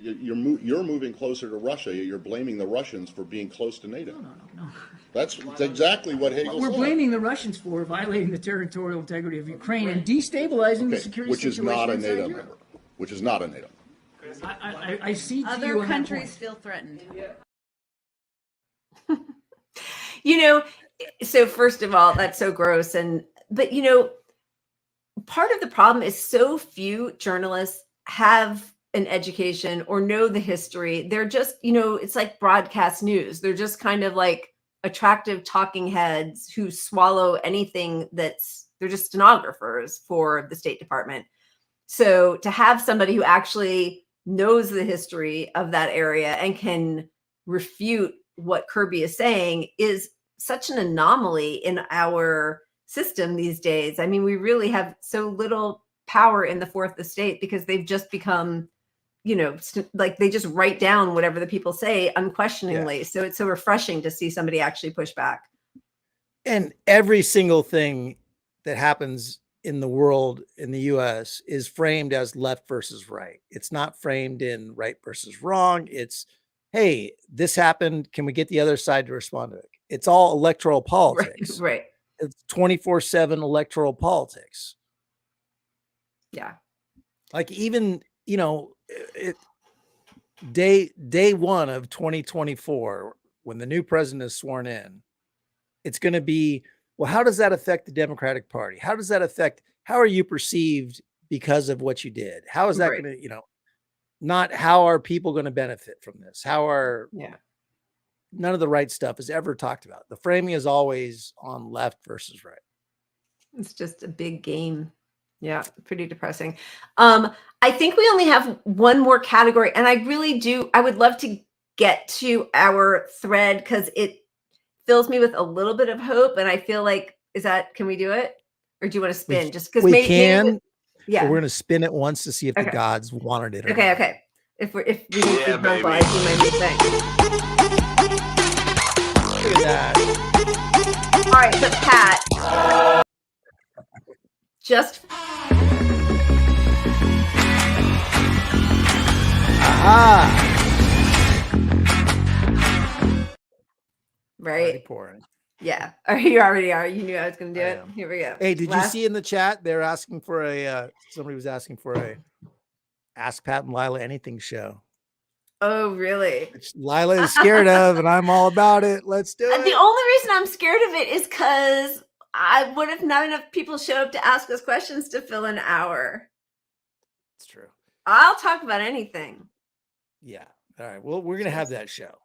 You're moving closer to Russia. You're blaming the Russians for being close to NATO. No. That's exactly what Hegel We're said. blaming the Russians for violating the territorial integrity of Ukraine and destabilizing the security situation not a inside NATO Europe. member. Which is not a NATO member. I see Other countries feel threatened. So first of all, that's so gross. But part of the problem is so few journalists have an education or know the history. They're just, it's like broadcast news. They're just kind of like attractive talking heads who swallow anything they're just stenographers for the State Department. So to have somebody who actually knows the history of that area and can refute what Kirby is saying is such an anomaly in our system these days. I mean, we really have so little power in the fourth estate because they've just become, like they just write down whatever the people say unquestioningly. Yeah. So it's so refreshing to see somebody actually push back. And every single thing that happens in the world, in the US, is framed as left versus right. It's not framed in right versus wrong. It's, hey, this happened. Can we get the other side to respond to it? It's all electoral politics. Right. It's 24/7 electoral politics. Yeah. Like even, day one of 2024, when the new president is sworn in, it's going to be, well, how does that affect the Democratic Party? How does that affect, how are you perceived because of what you did? How is that going to, not how are people going to benefit from this? How are, none of the right stuff is ever talked about. The framing is always on left versus right. It's just a big game. Yeah, pretty depressing. I think we only have one more category, and I would love to get to our thread because it fills me with a little bit of hope. And I feel like, can we do it? Or do you want to spin? Just because we can. Yeah. We're going to spin it once to see if the gods wanted it. Okay. If we need to my new thing. Look at that. All right, but Pat, just right. Yeah. You already are. You knew I was going to do it. Here we go. Hey, did you see in the chat? They're asking for somebody was asking for a Ask Pat and Lila Anything show. Oh, really? Which Lila is scared of, and I'm all about it. Let's do it. The only reason I'm scared of it is because what if not enough people show up to ask us questions to fill an hour? It's true. I'll talk about anything. Yeah. All right. Well, we're going to have that show.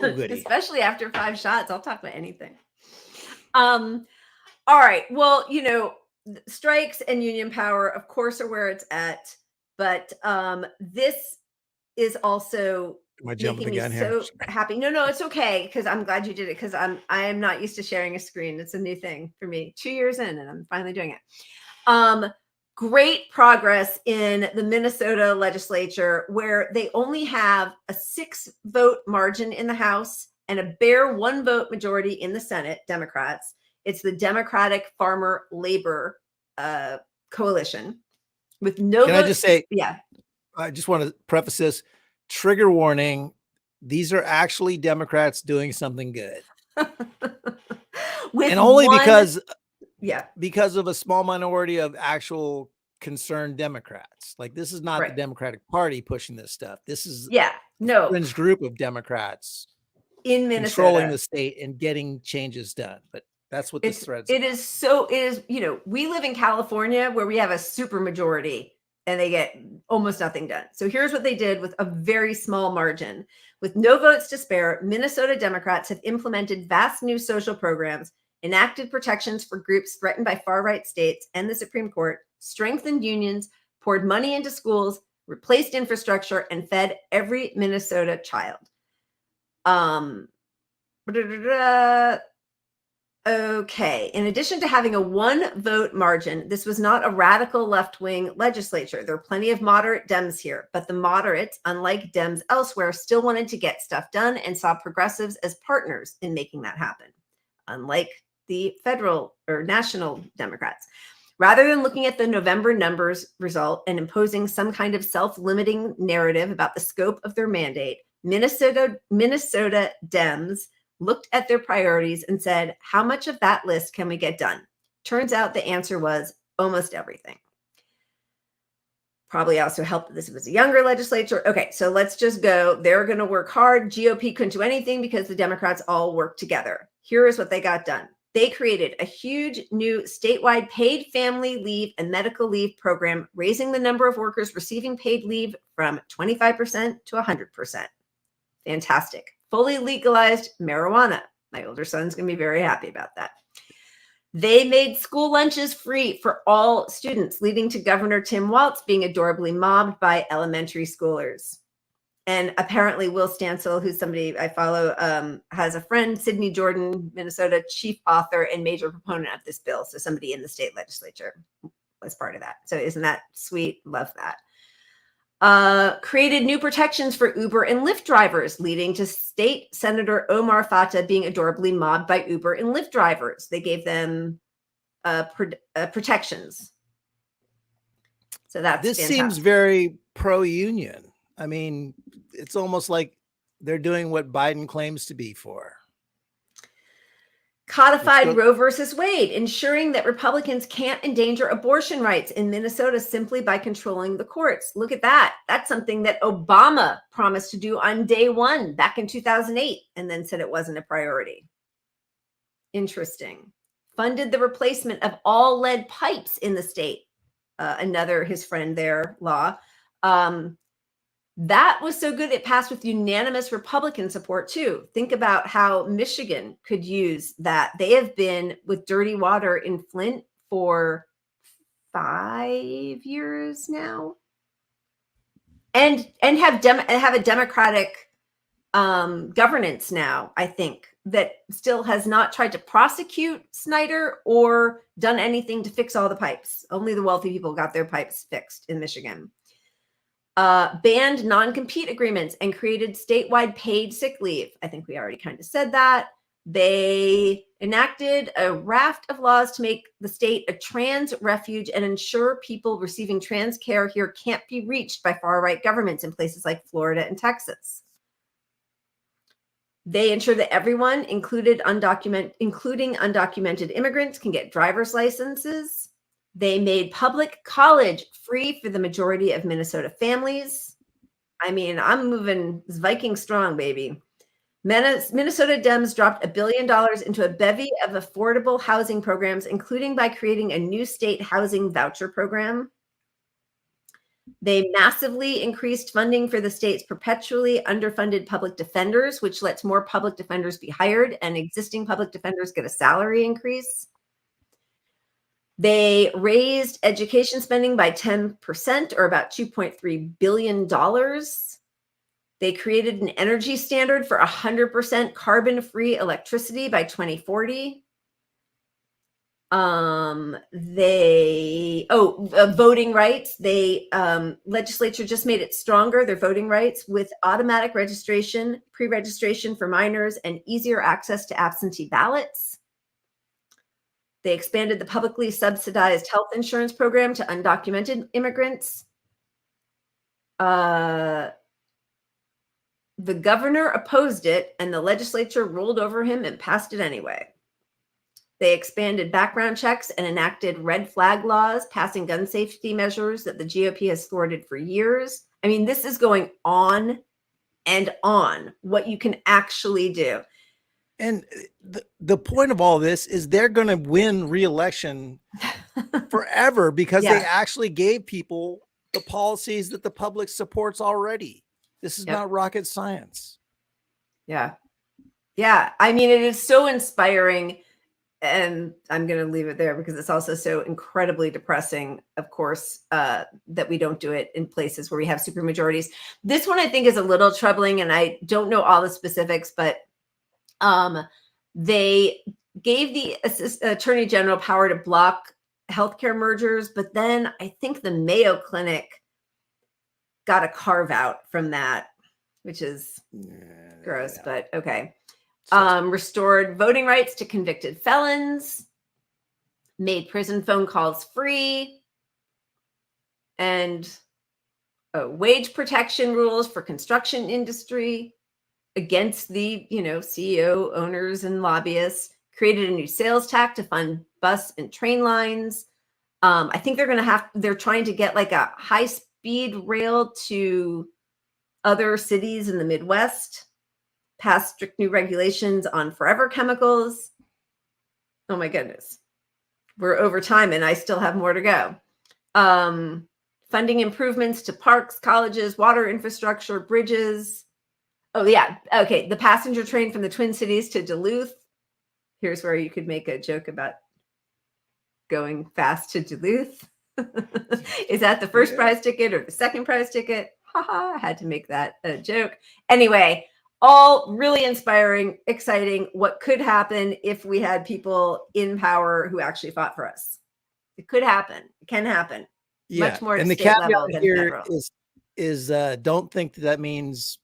Especially after 5 shots, I'll talk about anything. All right. Well, strikes and union power, of course, are where it's at. But this is also Am I jumping making the gun me here? so happy. No, it's okay, because I'm glad you did it, because I am not used to sharing a screen. It's a new thing for me. 2 years in, and I'm finally doing it. Great progress in the Minnesota legislature, where they only have a 6-vote margin in the House and a bare 1-vote majority in the Senate, Democrats. It's the Democratic Farmer Labor Coalition with no Can votes. I just say, yeah, I just want to preface this. Trigger warning. These are actually Democrats doing something good. with and only because of a small minority of actual concerned Democrats. Like, this is not the Democratic Party pushing this stuff. This is a fringe group of Democrats in Minnesota controlling the state and getting changes done. But that's what this thread's about. We live in California, where we have a super majority and they get almost nothing done. So here's what they did with a very small margin. With no votes to spare, Minnesota Democrats have implemented vast new social programs, enacted protections for groups threatened by far-right states and the Supreme Court, strengthened unions, poured money into schools, replaced infrastructure, and fed every Minnesota child. Okay. In addition to having a 1-vote margin, this was not a radical left-wing legislature. There are plenty of moderate Dems here, but the moderates, unlike Dems elsewhere, still wanted to get stuff done and saw progressives as partners in making that happen, unlike the federal or national Democrats. Rather than looking at the November numbers result and imposing some kind of self-limiting narrative about the scope of their mandate, Minnesota Dems looked at their priorities and said, how much of that list can we get done? Turns out the answer was almost everything. Probably also helped that this was a younger legislature. Okay, so let's just go. They're going to work hard. GOP couldn't do anything because the Democrats all worked together. Here is what they got done. They created a huge new statewide paid family leave and medical leave program, raising the number of workers receiving paid leave from 25% to 100%. Fantastic. Fully legalized marijuana. My older son's going to be very happy about that. They made school lunches free for all students, leading to Governor Tim Walz being adorably mobbed by elementary schoolers. And apparently Will Stansel, who's somebody I follow, has a friend, Sidney Jordan, Minnesota chief author and major proponent of this bill. So somebody in the state legislature was part of that. So isn't that sweet? Love that. Created new protections for Uber and Lyft drivers, leading to State Senator Omar Fatah being adorably mobbed by Uber and Lyft drivers. They gave them protections. So that's this fantastic. Seems very pro-union. I mean, it's almost like they're doing what Biden claims to be for. Codified Roe versus Wade, ensuring that Republicans can't endanger abortion rights in Minnesota simply by controlling the courts. Look at that. That's something that Obama promised to do on day one back in 2008 and then said it wasn't a priority. Interesting. Funded the replacement of all lead pipes in the state. Another, his friend there, law. That was so good it passed with unanimous Republican support too. Think about how Michigan could use that. They have been with dirty water in Flint for 5 years now, and have a Democratic governance now. I think that still has not tried to prosecute Snyder or done anything to fix all the pipes. Only the wealthy people got their pipes fixed in Michigan. Banned non-compete agreements and created statewide paid sick leave. I think we already kind of said that. They enacted a raft of laws to make the state a trans refuge and ensure people receiving trans care here can't be reached by far-right governments in places like Florida and Texas. They ensure that everyone, including undocumented immigrants, can get driver's licenses. They made public college free for the majority of Minnesota families. I mean, I'm moving Viking strong, baby. Minnesota Dems dropped $1 billion into a bevy of affordable housing programs, including by creating a new state housing voucher program. They massively increased funding for the state's perpetually underfunded public defenders, which lets more public defenders be hired and existing public defenders get a salary increase. They raised education spending by 10%, or about $2.3 billion. They created an energy standard for 100% carbon-free electricity by 2040. Voting rights. Legislature just made it stronger, their voting rights, with automatic registration, pre-registration for minors, and easier access to absentee ballots. They expanded the publicly subsidized health insurance program to undocumented immigrants. The governor opposed it, and the legislature rolled over him and passed it anyway. They expanded background checks and enacted red flag laws, passing gun safety measures that the GOP has thwarted for years. I mean, this is going on and on, what you can actually do. And the point of all this is they're going to win re-election forever because they actually gave people the policies that the public supports already. This is not rocket science. Yeah. Yeah. I mean, it is so inspiring. And I'm going to leave it there because it's also so incredibly depressing, of course, that we don't do it in places where we have supermajorities. This one I think is a little troubling, and I don't know all the specifics, but they gave the Attorney General power to block healthcare mergers, but then I think the Mayo Clinic got a carve out from that, which is gross, but okay. Restored voting rights to convicted felons, made prison phone calls free, and wage protection rules for construction industry against the, CEO, owners, and lobbyists, created a new sales tax to fund bus and train lines. I think they're trying to get like a high-speed rail to other cities in the Midwest, pass strict new regulations on forever chemicals. Oh my goodness. We're over time and I still have more to go. Funding improvements to parks, colleges, water infrastructure, bridges. Oh yeah. Okay. The passenger train from the Twin Cities to Duluth. Here's where you could make a joke about going fast to Duluth. Is that the first prize ticket or the second prize ticket? Haha, I had to make that a joke. Anyway, all really inspiring, exciting. What could happen if we had people in power who actually fought for us? It could happen. It can happen. Yeah. Much more. And the caveat here is don't think that means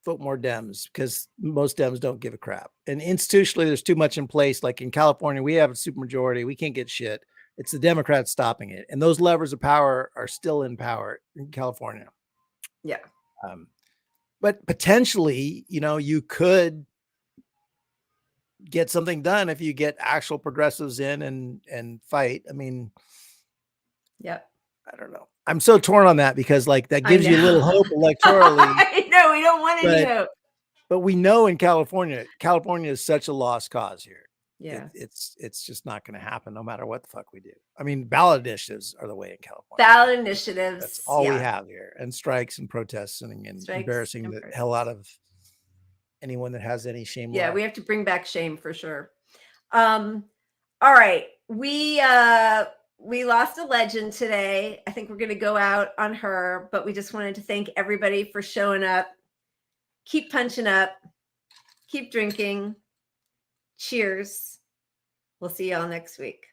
vote more Dems, because most Dems don't give a crap. And institutionally, there's too much in place. Like in California, we have a supermajority. We can't get shit. It's the Democrats stopping it. And those levers of power are still in power in California. Yeah. But potentially, you could get something done if you get actual progressives in and fight. I mean, yep. I don't know. I'm so torn on that because that gives you a little hope electorally. I know we don't want any hope. But we know in California is such a lost cause here. Yeah. It's just not going to happen no matter what the fuck we do. I mean, ballot initiatives are the way in California. Ballot initiatives. That's all we have here. And strikes and protests and embarrassing the hell out of anyone that has any shame. Yeah, we have to bring back shame for sure. All right. We lost a legend today. I think we're going to go out on her, but we just wanted to thank everybody for showing up. Keep punching up. Keep drinking. Cheers. We'll see y'all next week.